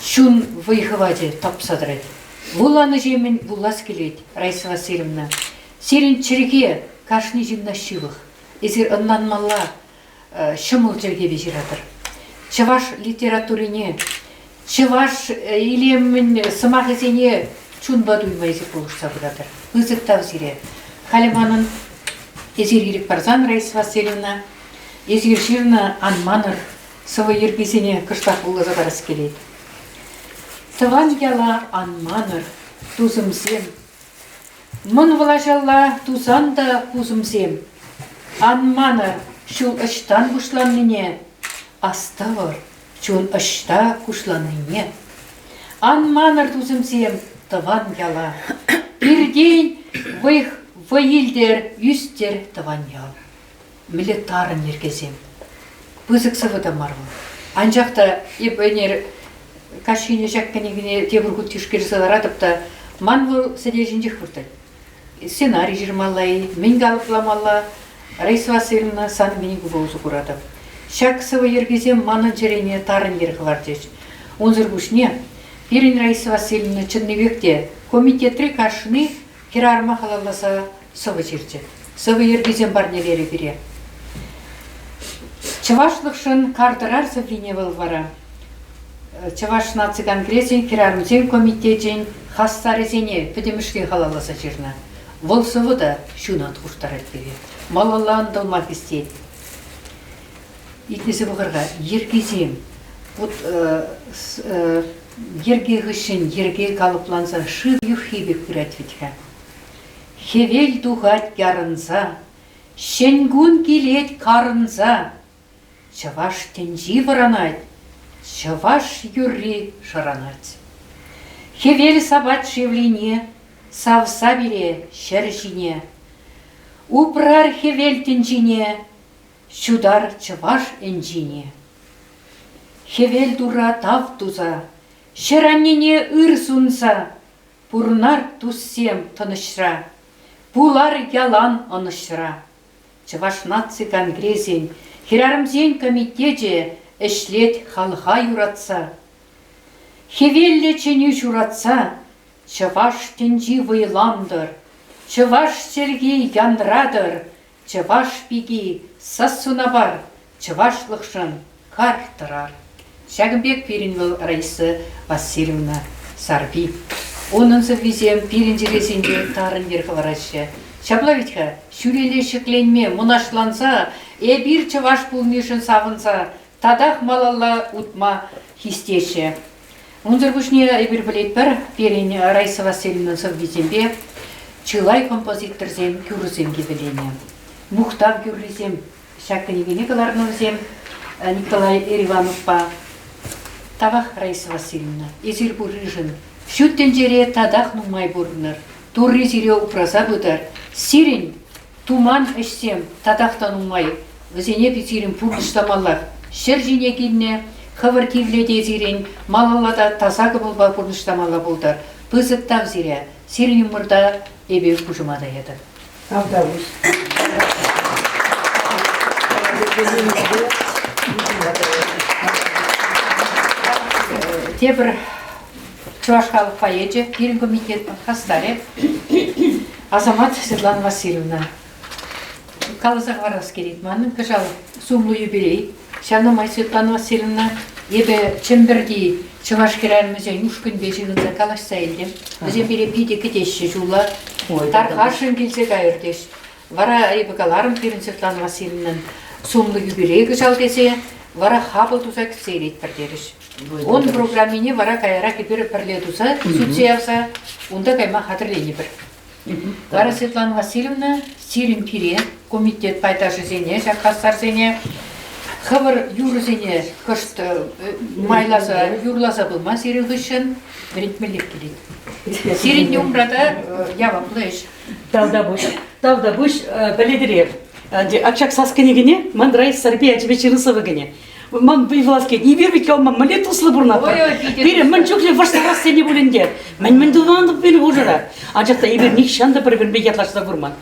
Чун выхваде топсадрет. Вуланы жемен вулас келет, Раиса Васильевна. Сирин черге Кашни жимнащивых, Изир оннан мала шымыл жерге бежиратыр. Чаваш литературине, чаваш илемін сымағызене чун бадуймайзы болышса бұдадыр. Үзік тавзире. Халиманын езер ерек барзан Раиса Васильевна, езер жирна анманыр сывы ергезене кыштақ болызы барас келеді. Тыван яла анманыр тузымсем, мұн влажалла тузанда кузымсем. Анманыр шул ыштан бұшланныне, Аставар, чун ашта кушланыне. Анманыр тузымсем тыван яла. Пирден вайылдер, юстер тыван ял. Милетарын ергезем. Пызык сывыда марвы. Анжақта ебенер кашине жакканегіне тебіргут тишкерсаларадыпта манвыл сәдежінжік вұртыл. Сценарий жырмалай, мен галыпламалла, Раиса Васильевна сан менің бұбаузы құрадым. Шаксыва ергезем манын жерене тарын ергілар деш. Онзыр бұшне, Перин Раиса Васильевна Чыннебекте комитетрі кашыны керарма халаласа сывы жерде. Сывы ергезем барнелері бере. Чавашлықшын кардырар сыврине вылвара. Чаваш наци конгрессен керармзен комитетен хастарезене пөдемішке халаласа жерна. Вол сывы да шунат құштарат бере. Малалан дылмақ істейді. Итнесі бұғырға, ергезем, ерге ғышын, ерге қалыпланса, шы юхибек күрәт ветка. Хевел дұғат ярынса, шенгун келет карынса, чаваш тенжи варанайд, чаваш юрри шаранайд. Хевел сабат шевлене, савса бере шәржіне, упрар хевел тенжине, Шудар чаваш энджине. Хевел дура тав туза, шераннене ыр сунса, пурнар туссем тынышра, пулар ялан анышра. Чаваш наци конгрессен, хирарымзен комитете эшлет халха юратса. Хевелле чене журатса, чаваш тенжи вайландыр, чаваш сергей янрадыр, чаваш пиги сассуна бар, чавашлықшын кар тұрар. Шагымбек Перинвел Раиса Васильевна Сарби. Onun визем пиринжересінде тарын ерқыларашы. Шаблавитха, шүреле шықленме, мұнашланса, бір чаваш пулнешін сағынса, тадақ малалла утма хистеші. Онзыр күшіне әбір білет бір, Перин Раиса Васильевна Саввизембе, чылай композиторзем, күріземге білене. Мұхтав күрізем, шақынегене каларнызем, Николай Еривановпа, Тавах Раиса Васильевна, изир бурыжын. Шүттен жере тадах нумай бурыныр. Турри зире упраза будар. Сирень туман эшсем тадахтан нумай. Візене бізирін пурныштамалар. Шер жине килне, хывыр кивледе зирень, малалада тазагы болба пурныштамала булдар. Пызыттав зире, сирень умырда эбе кужымада еді. Авдавуш. Тебір Чувашхалық поэже, Пирин комитет хастаре, Азамат Светлана Васильевна. Калызақ варас керет манын, кажал, сумлы юбилей. Шавнамай Светлана Васильевна, ебе чемберди Чувашкерәрімізен үш күн бежігінзі калашса елдем. Өзен бере пиде кетешші жула, тарқашын келсе кайырдеш. Вара ебекаларым Пирин Светлана Васильевнан сумлы юбилей кажал десе, вара хабыл тузак сейрет бірдеріш. Он программине вара кайра кипер перлетуса, сутсеявса, онда кайма хатырлене бір. Вара Светлана Васильевна, сирин пире, комитет пайташы зене, жаққастар зене, хабар юры зене, кышт майласа, юрласа бұлма сирин ғышын, бірінтмелік келеді. Сирин не умрата, ява бұлайш. Тавда буш, біледірер. Акшак сасканегіне, ман Раиса Сарби әжібе чырысывыгіне. Ман бейвласке, не вербит кау ман, малет услы бурнапыр. Бере, ман чөкле ваштарас сене бүлінде. Ман дувандық бені ғужыра. Ажақта ебер ник шанды бір-бірбе ятлашта бурман.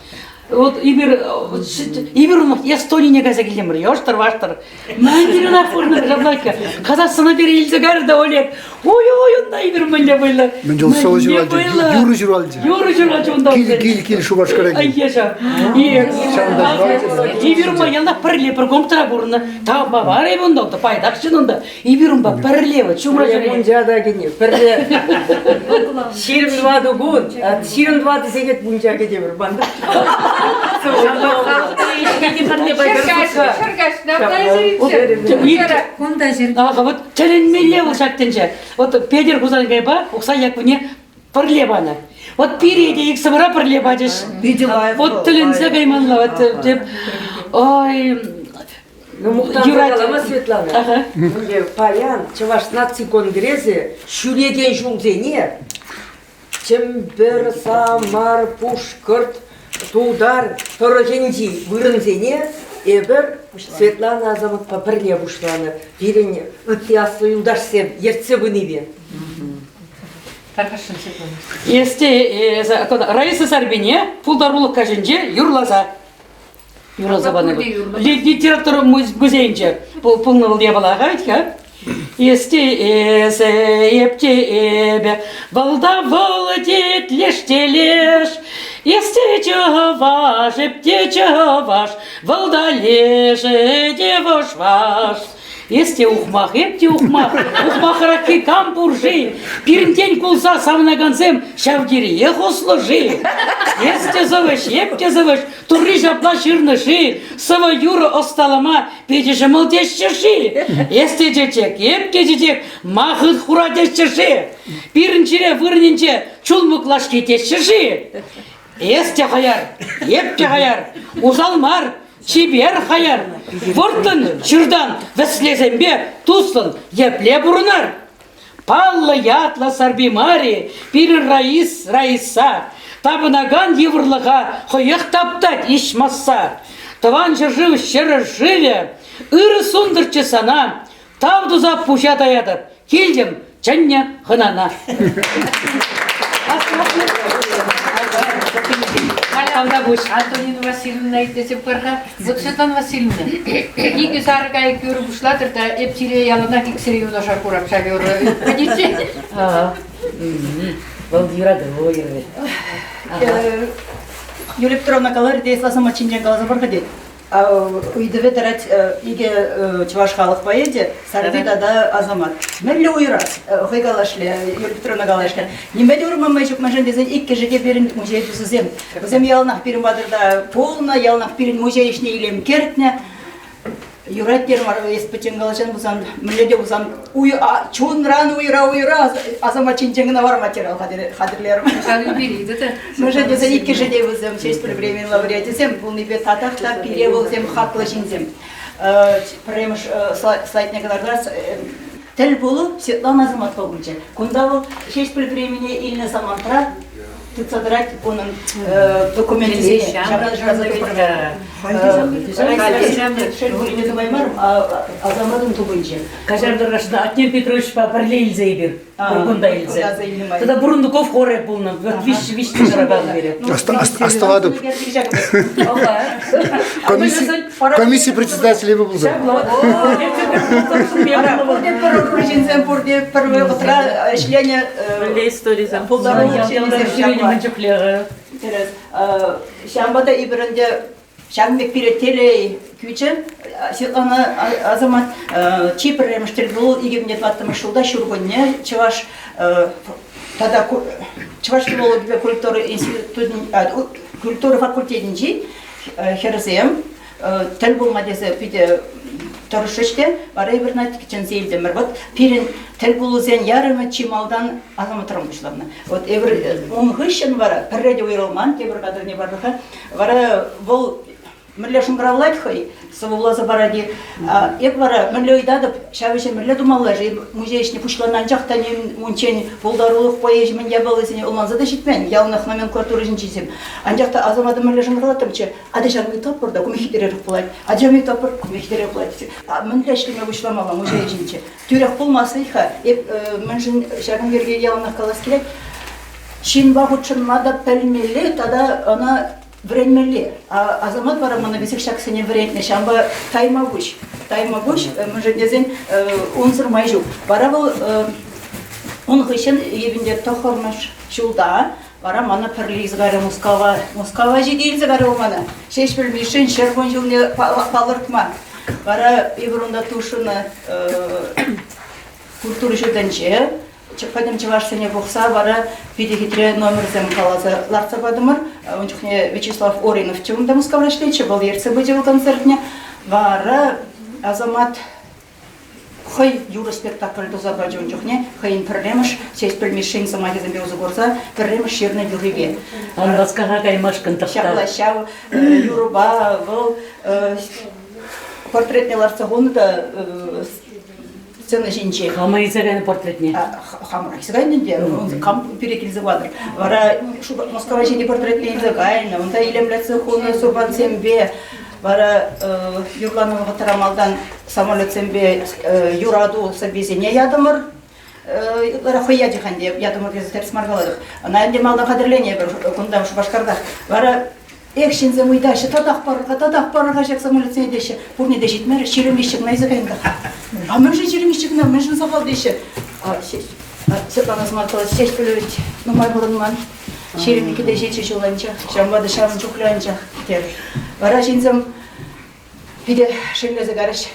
Вот ибер он я стони не газа келемір, яштар ваштар. Ман бере нафорны жаблайка. Қазақстана бере елзі гарда олеп. Ой, онда ибер мэнде байлы. Мен жол сау жүралды, юры жүралды. Юры жүралды онда. Кил шубашкара кил. Ай, еша. Ибер ма ялна пірле бір комтара бурны. Тау бавар ебі онда, пайдақшын онда. Ибер он ба пірле, чумра жүрі. Мұнжада кене, пірле. Ширім двады гун, ширім двады зегет мұнжа кеде бір банды. Онда жер. Аға, вот чәленмеле ұшақтенше. Вот педер кузан гайба, ұқса якуне пірлебаны. Вот пиреде ексіміра пірлебадеш. Вот тілінсе гайманла, вот деп. Ой... Ну, Мухтанза Светлана, паян, чаваш наци конгрезе, шүлеген жулзене, чембер, самар, пушкырт, тудар, тороженди, вырынзене, эбер Светлана Азамат папірле бұшланы, берен үттиясы юлдашсем, ертсе бұныве. Тарқашын Светлана. Есте Раиса Сарбине, пулдарулық кажынже, юрлаза. Юрлаза баны. Литература музейінже, пулны бұл ебалаға, айтқа. Есте епте эбе, балда володет лештелеш, есте чаваш, епте чаваш, балда леже девош ваш. Есте ухмах, епте ухмах, ухмах раки кампуржи, пирнтень кулса савнаганзем, шавдири ехослужи. Есте завыш, епте завыш, турри жапла ширныши, сава юра осталама, педежі мылдешчеши. Есте жечек, епте жечек, махыт хурадешчеши. Пирнчире вырнинче, чулмуклаш кетешчеши. Есте хаяр, епте хаяр, узалмар, чибер хаяр, вортын, чырдан, веслезембе, туслын, епле бурунар. Палла ятла сарбимари, пирин Раиса, табынаган еврлыға, хойық таптать ишмасса. Таван жыржыв щыры живе, ыры сундырчы сана, тавдуза пуща даядыр, келдім, чанне хынана. Антонина Васильевна айтесеп барға, вот Светлана Васильевна, екі сарыға көрі бұшладыр да, ептире ялына кексіре ұнаша құрап шавері. Қадетше? Бұл дирады, ой, Юлия Петровна калар дейс ласама чинжен калаза бар қадет. Үйдіве тарат иге чуваш халық поэде, сардида да Азамат. Мәлі ойрас, хой калашле, Юлия Петровна калашка. Немәді ұрмамай жүк мәжен дезен икке жеге берін музей дүсізем. Өзем ялнақ берін бадырда полна, ялнақ берін музей ішіне илем кертіне. Юраттер бар, еспечен калашан бұзан, мүледе бұзан, чонран уйра, Азамат чинжеңіна бар материал қадірлерім. Қадыр берейді да. Может, дезен икке жеде бұзем, честь привремен лауреатизем, бұл небе татақта, пире бұзем, хатлы жинзем. Премыш слайдне калардар, тел болу Светлана Азаматова будет. Кунда был 6 времени или на самантра, тут собирать он документы. Азаматом тубынче. Каждый раз Атнер Петрович параллель заибир. Бургунда илзе. Тогда Бурундуков хоре полно. Виш дорогал берет. Оставаду. Комиссия председателей был. Şambada İbrahim'de Şambek pireteli küçük Светлана Азамат Чипр Мштельбул игемнет ваттым шулда шургонне Чеваш тада Чеваш филология культуры институтын культура факультетинчи херзем тел булмадезе пиде Торшеште, барай бернат кичен зейлдемер. Вот пирин тел булузен ярымы чималдан азаматрым бушларны. Вот эвер умгышын бара, перреде уйрылман, тебер кадыр не барбаха. Бара бол мерле шумгравлать хой, совулаза баради. Эк бара мерле уйдадып, шавеше мерле думалла же музейшне пушланан жактан мунчен булдарулук поеж мен ябалысыне улманза да житмен. Ялнах номенклатура жинчисем. Анжакта азамады мерле шумгравлатымчы, адешармы топпурда кумихитерер кулать. Аджами топпур кумихитерер кулать. Мендре шлеме бушламала музей жинче. Тюрях пулмасыйха, мен жин шагангерге ялнах калас келет. Шин багучын мада пельмели, тогда она времели. А Азамат бара мана бисек шаксыне времени. Шамба таймагуш. Таймагуш, мы же дезен унсыр майжу. Бара был он хышын ебинде тохормаш шулда. Бара мана перлизгары Москва жидилзгары мана. Шеш билмишин шербон жылне палыртма. Бара ибрунда тушуна культура жөденче. Пойдем чевашсене бухса, бара пидихитре номер зем калаза ларца бадымыр. Ончухне Вячеслав Оринов чумда мускаврашлече, был ерце быдел концертне. Бара Азамат хай юра спектакль доза баджи ончухне, хайин перлемыш, сес пельмишин самаги замбе узугорца, перлемыш ширна юриве. Он раскага каймаш контакта. Шаблащав, юруба, был портретне ларца гонда, сцена жинче. Хама изагайны портретне. Хама изагайны де, кам перекилзе вадр. Вара Москва жини портретне изагайны, онда илемлецы хуны сурбан сембе. Вара Юрланова тарамалдан самолет сембе юраду сабизине ядымыр. Вара хоя жиханде ядымыр кезде терс маргаладык. Ана энде малдан кадірление бір кундам шу башкарда. Вара экшинзе муйдашы татақ барырға жак самолетсене деші. Пурне де жетмер, ширемешчик на изагайында. А мен же ширемешчик на, мен же запал деші. Светлана Азаматова шеш білович, нумай болынман. Шеремеке де жетші жыланча, жамбады шамын чухлянча. Вара жинзам биде шейлезе гарыш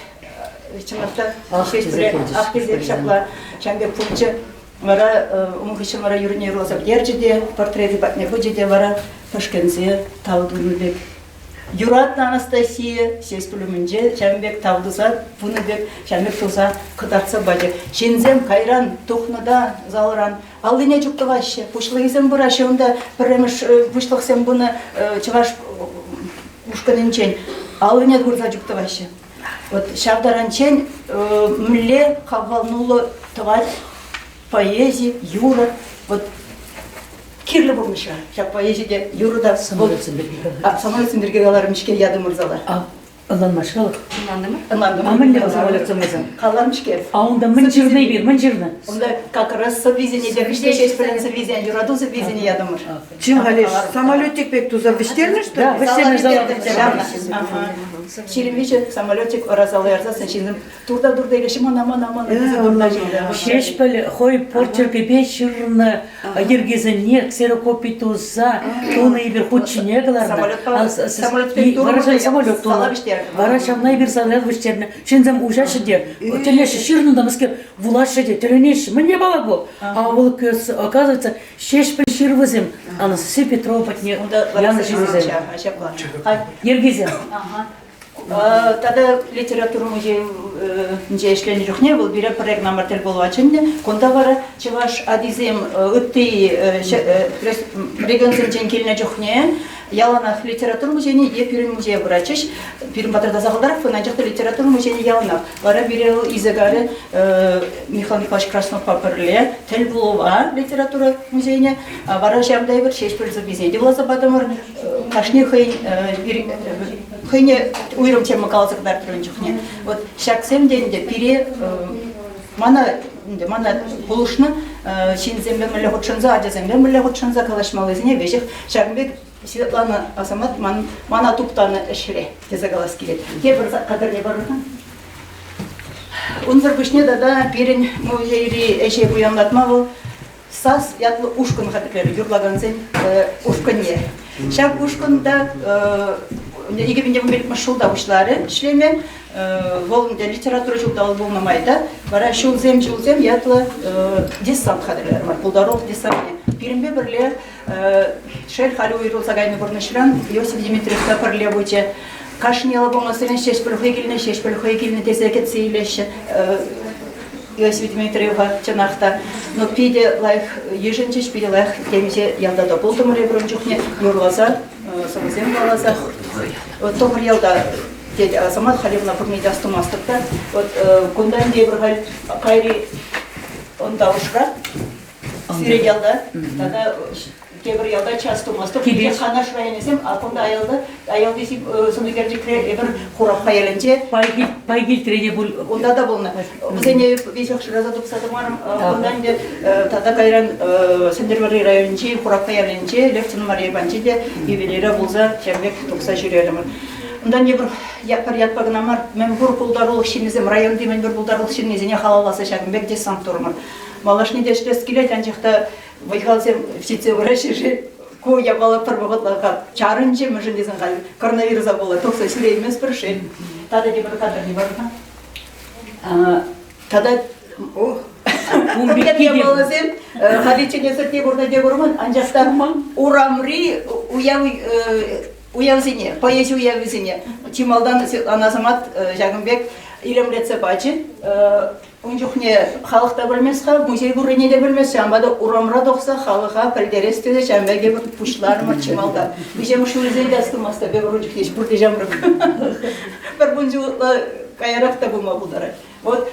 чыматта шеш біле ақтезеп шапла шамбек пулчы. Вара умхышым вара юрне розап держиде, портреты батне будеде, вара Ташкентсе Талдунбек. Юратна Анастасия, сес пулюмінже, Шамбек Талдуза, Пуныбек, Шамбек Туза, Кытарца баде. Шензем кайран, тухнада, залыран. Алдыне жүктівашы, пушлығызым бұрашы, онда біреміш пушлықсем бұны чываш ушканынчен. Алдыне дұрза жүктівашы. Вот шавдаранчен мүлле қавалнулы тыват, поэзия, юра. Вот кирлі болмыша. Шақ поэзияде юруда Самолет сендерге. Самолет сендерге қаларым ішке яды мұрзалы. Аланмаш қалық. Ынандым. Амын самолет сендерге. Қаларым ішке. Онда мін жирный бир, мін жирны. Онда как раз совизение, дегіште шеш білін совизение, юраду совизение яды мұр. Чем галеш? Самолетик пек туза виштерны, что ли? Да, виштерны зала. Шеремече самолетик оразалы ярзасын, шензім турда елешім ана. Шеш біл, хой порчерке бешірні, ергезіне, ксерокопи туза, тоны ебір худшіне қаларына. Самолет пек турда, самолет тула. Вара шамнай бир салят виштерні. Шензім ужашы де, телеші ширнында мыске вулашы де, теленеші. Мне бала бұл. А ол көз, оказывается, шеш біл ширвызым. Анасы Петрова патне, яны ширвызым. Ергезем. Тогда литература музей эшлени жухне был, бире проект номер тел был ваченде. Конда бара чеваш адизем ытты регионсен чен келне жухне. яланах литература музейіне е Пирин музейі бұрачыш, Пирин Батырда Сағылдаров, Нанжақты литература музейіне яланах. Бара берел изегары Михаил Николаевич Краснов папірле, тіл бұлова литература музейіне, бара жамдай бір шеш пөлзі безейді боласа бадымыр, қашне хыйне уйрым тема қаласықдар тұрын жүхне. Вот шақсем дейінде пире мана бұлышны шинзембе мүлі ғұтшынза, адезембе мүлі ғұтшынза қалашмалызіне бежек Шағынбек Светлана Асамат мана туптаны ішіре тезе қалас келеді. Кебір қадырне барырған? Унзыр күшне да пирен музейри әше бұянлатма бұл сас ятлы ушкын қадырлері юрлаган сен ушкынне. Шақ ушкында егебінде бұмбелік мұшылда ұшлары ішлеме волында литература жылдалы болмамайды. Бара шулзем ятлы десант қадырлері бар. Бұлдарол десантне. Пиренбе бірле шел халі ойрылса ғайны бұрнышыран Иосиф Димитриевка бірле бойче Кашнела болмасырын шеш білхой тесе кетсейлеші Иосиф Дмитриевға чанақта. Но пиде лайх ежінчеш, пиде лайх темесе ялдада болдым ұры бұрын жүхне юрласа, саңызем баласа. Тоғыр ялда деді Азамат Халевна бұрмейді астымастықта. Күндан де бір қайри онда ұшыра, сирен ялда, тада кебір ялда часто мастық, кейде қана шырайынесем, ақында аялды есіп сұндығердекре бір қорап қайалынче. Байгил трене бұл. Онда да болна. Бұзене весек шыраза тұпсадымарым, ондан де тада қайран Сендербары районынче, қорап қайалынче, Левцин Мария Банче де евелері болза жәмбек тұпса жүрелімін. Ондан не бір ятпағынамар, мен бір бұлдарылық шенезем, район демен бір бұлдарылық шенезене қалаласы Шағынбек де сант тұрмыр. Малашны дешлес келет, анжақта Байхалсем птице выращивши, я была пробовала чарынче, мы же не знали, коронавируса было, только сюрей мы спрашивали. Тогда не было кадр не было. Тогда, я была зем, ходите не сорти бурда дегурман, анжаста урамри уявзине, поездил уявзине. Тималдан Аназамат Жагынбек илемлетсе бачи. Унжухне халықта білмесқа, музей көріне де білмесе, амбада урамра доқса халыға пілдерестеді жәмбәге бір пұшыларымыр чималда. Бежем ұшылызен дәстімаста, бе бір ұнжық еш бірді жамрым. Бір бұнжуғытла қайарақта бұлма бұлдары. Вот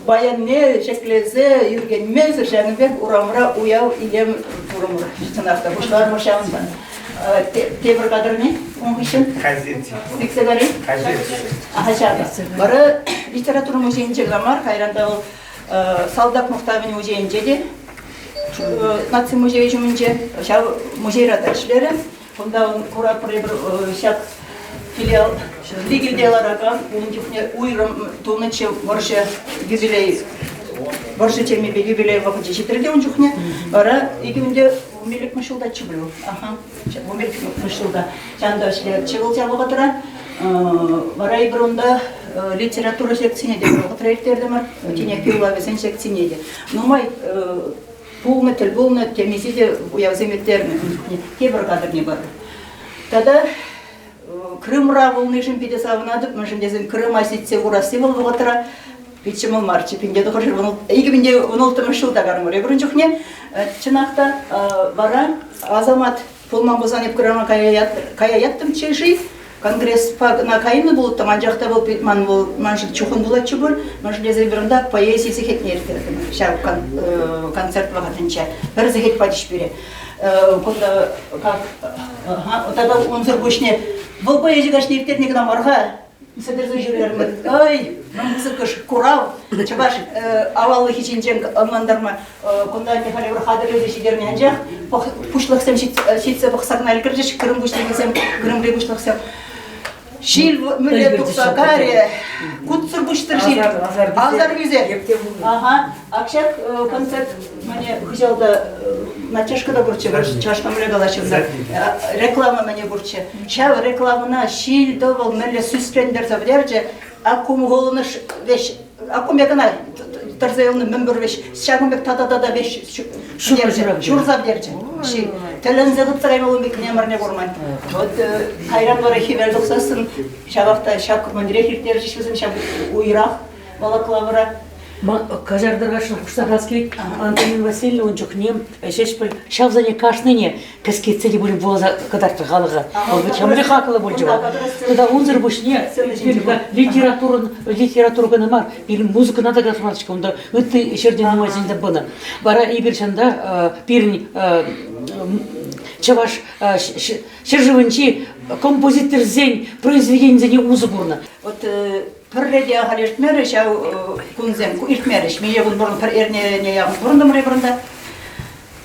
баян не шеклезе, юргенмез, жәмбәк урамра уяу илем тұрымыр. Жытынақта пұшыларымыр шағында. Тебір қадыр не? Оңғышын? Қазет. Сексегари? Қазет. Ахашада. Бары литература музейінче ғамар, қайранда ол Салдак Мұхтабын музейінче де, наци музей жүмінче, музей радашылары. Онда он курапыры бір шақ филиал лигілделар ағам, оның уйрым тұлнычы бұршы юбилей, бұршы темебе юбилей вақыт жетірде он жүхне. Бара егімде умелік мұшылда чыблю. Умелік мұшылда. Жанда өшілер чығыл жабыға тұран. Барай бұрында литература секцияне де бұғы трейктерді мар, тенек пеулавесен секцияне де. Нумай пулны, тіл бұлны, темесі де уявземеттеріні, кебір қадыр не бар. Тада Крымра бұлны жын педе савынадып, мұшын дезім Крым асетсе урасы бұл бұғы тұра, Петчемыл марчы, пенде дұқыр жыр, егімінде 16 жылда қарым ұры. Бұрын жүхне, чынақта бара Азамат пулман бұзанып Крыма каяяттым чешей, Конгресс на кайны булут, там анжақта был манжыл чухын булатчы бол, манжыл лезе бірінде поэзиясы хетнерді, шау концерт вағатынша, бір зәхет падыш бере. Тогда он зыргушне, бұл поэзия кашнерттер негіна марға, сәдірзі жүрерімді, ой, мұнысы күш, курал, чабаш, авалы хичинчен аңландарма, күнда Михаил Брахадырлы шедеріне анжақ, пұшлықсам шетсе бұқсақын әлгіржіш, Крым бұшлығысам, Крымле бұшлықсам. Шил мүлі тұқсақаре, күтсір бұштыр жил, азар yüze. Акшак концерт, мәне хүжалда на чашкада бұрчы, чашка мүлі қалашында, реклама мәне бұрчы. Шау рекламына шил довол мүлі сүстрендер забдерчі, аккум ғолыны веш, аккум якына тарзайылны мүмбір веш, шағым бек тата-тата веш шурзап дерчі. Тәлін зәдіп сағайын олым бекіне мәрне бұрман. Қайран бары хевел дұқсасын, шабақта шап күрмандіре хирттер жешвізім, шап уйрақ, балақлавыра. Кажардарға шықпышта раз керек, Антонин Васильевна, он жоқ нем, шешпіл, шавзане кашныне, кәскетседі бөлім болаза қадарты ғалыға. Ол бет шамылы қақылы бол жыва. Тогда он зір бұшне, литература гынамар, бирін музыка надо гасматышка, онда үтті шерден намазинда бұны. Бара ибершанда пирін чаваш шержеванчи композитор зень произведение зень узыгурна. Вот пірледе ағалештмері шау күнзем, иртмеріш, мейе күн бұрын пір ерне яғын бұрындым ребұрында.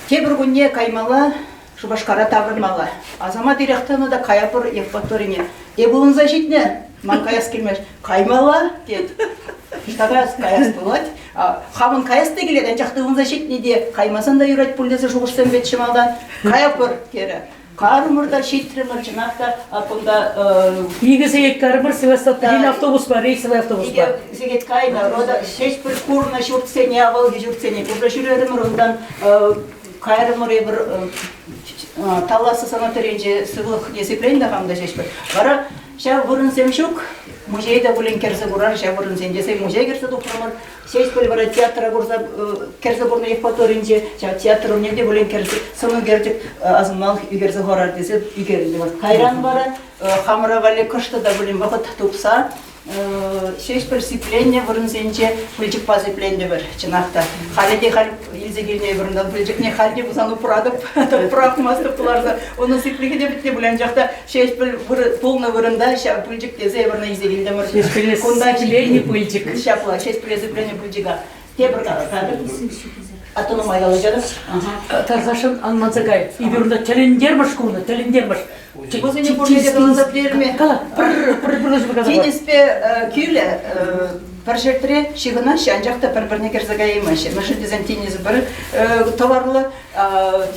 Тебір күнне каймала, шубашқара табырмала. Азама директаны да каяпыр Евпаторине. Бұлын защитне, ман каяс келмеш. Каймала, дед. Штагас каяс болады. Хамын каясты келеді, жақты бұлын защитне де. Каймасын да үйрет пүлдесі шуғышсен бет шымалдан. Каяпыр кері. Кармырда шиттірімір жинақта, апында... Егесі ек кармыр, Севастополь автобус бар, рейсовый автобус бар. Сегет кайна, рода шеш бір курна жүртсене, авалги жүртсене. Күрді жүрерімір, ондан кайрымыр ебір таласы санаторинже сывылық несеплейн да қамда шеш бір. Бара, ша бұрын семшук, музейда бұлен керзі бұрар, ша бұрын сендесе музей керзі дұқырмыр. Шеш бір бара театра бұрза керзі бұрны Евпаторинже, ша театр өнерде бұлен керзі сыны кердік азымал үйгерзі хорар десе үйгерді. Кайран бара, хамыра вале күшті да бұлен вақыт тұпса, шеш бір сипление бұрын сенже бүлчік па сипление бір чынақта. Халеде хал елзе келіне бұрындан бүлчік не халде бұзан ұпырадып, ұпырақ масты бұларда. Оны сиплеге де бітте бұлан жақта шеш бір полны бұрында бүлчік дезе бұрына елзе келді мұр. Шеш бір сипление бүлчік. Шапла, шеш бір сипление бүлчіға. Те бір қады. Атыны майгалы жады. Тарғашын Анманзагай. Иберунда тәлендермаш күрді, тәлендермаш. Өзіне бұрнеде қалазап берме. Кала, бір Тенеспе күйлі паршертіре шығына шан жақта бір-біріне керзіға емаші. Мәші дезен тенесі бір товарлы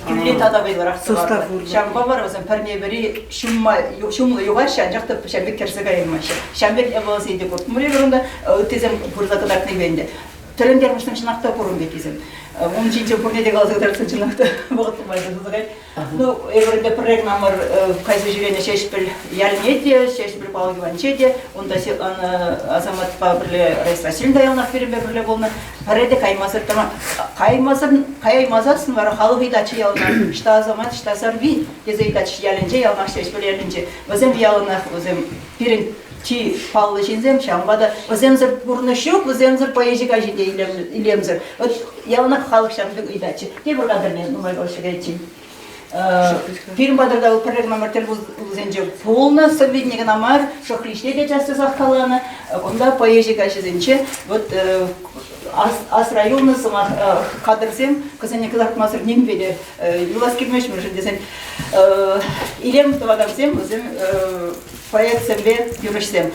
күйлі тадабайлар ақтывар. Шамба бар, өзін пәрне бірі шумлы юға шан жақта шамбек керзіға емаші. Шамбек әбаласы еді көрді. Мұлі бұрында өттезем бұрзаты дартны бенде. Тәлендерміштің шынақта көрім бекезім. Он чинче пурнеде қаласы қыдарсын шынақта бұғытты байды тұзығай. Ну, еврінде проект номер кайсы жүрені шешпіл ялнеде, шешпіл палгиванчеде, онда азамат па бірле Раис Васильевна даялнақ берімбе бірле болны. Пареде каймазыр тама. Каймазасын бары халық идачы ялнақ. Шта азамат, шта сарби, дезе идачы ялінже, ялнақ шешпіл ялінже. Өзем ялнақ, өзем пирин Чи паллы жинзем, шамбада, өземзір бұрны шук, өземзір поезжіға жиде илемзір. Ялнақ халық шамдың үйдачы. Де бір қадырмен, нұмай қошыға етчен. Фильм бадырда проект номер 3 ұзенже полны соведнегі намар, шоқлишне де жасты сақталаны, онда поезжіға жизенче, ас районы сыма қадырсем, көзіне қызартмасыр нем беді, юлас келмеш мүршін десен, илем тұвадамсем, өзім проектсембе юрышсем.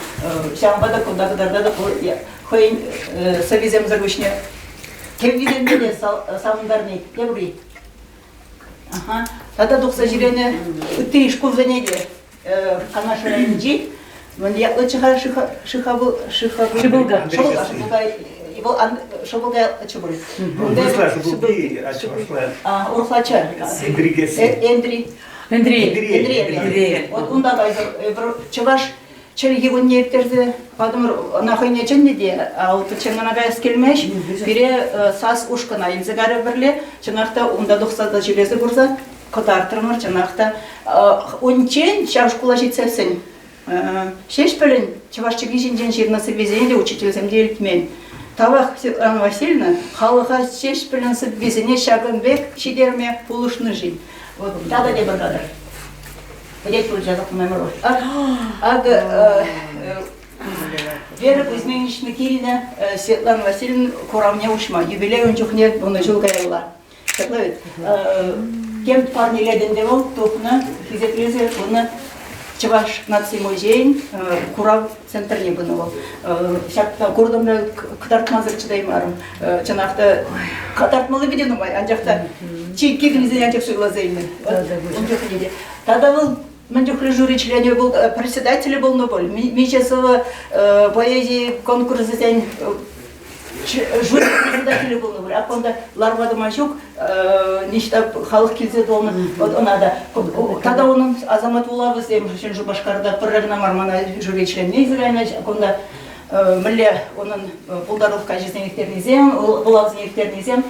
Шамбада кундағыдарда да қойын совизем заргушне. Кевиденде де сауындарны, кеври. Тада дұқса жүрені үтті ішкул зәнеде қанашы райынжи. Мені яқлы шыбылға. Шыбылға чыбыл. Урхлача. Эндрий. Вот онда байзыр, чываш чырги нертерді, падымыр нахайне ченнеде, ал чыңынағай келмеш, бире сас ушкана илзігары бірле, чынақта онда дұқсада железі бұрза, қытартырмыр чынақта. Ончен шавшкула жетсәсін. Шеш білін, чываш чыги жинжен жернасы безенде учительзем делтмен. Тавақ Анна Васильевна, халыға шеш білін сып безене шагынбек шидерме пулышны жин. Вот, тада де бададар. Подеть будет жазақ номер. Вера Кузьминична Кирина, Светлана Васильевна, Куравне ушма. Юбилей он чухне, он жил гайла. Кем парнилерден девол, топна, физиклезе, он Чаваш наций музей, Курав центр не был. Шакта курдамда катартмазыр чыдаймарым. Чанахта катартмалы биден умай, анжакта чейки гнезен анжак суйлазейны. Тогда был Мандюхли жюри члене был председатель был Ноболь. Мичесова поэзии конкурс день жюри председатель был Ноболь. А когда Ларвада Мачук нечто халық келсе долны вот онада. Тогда он Азамат Улавыз дем шен Жубашкарда программа мармана жюри члене израильно. Когда Мілле оның бұлдарлыққа жесенектерінізем, бұлағызенектерінізем,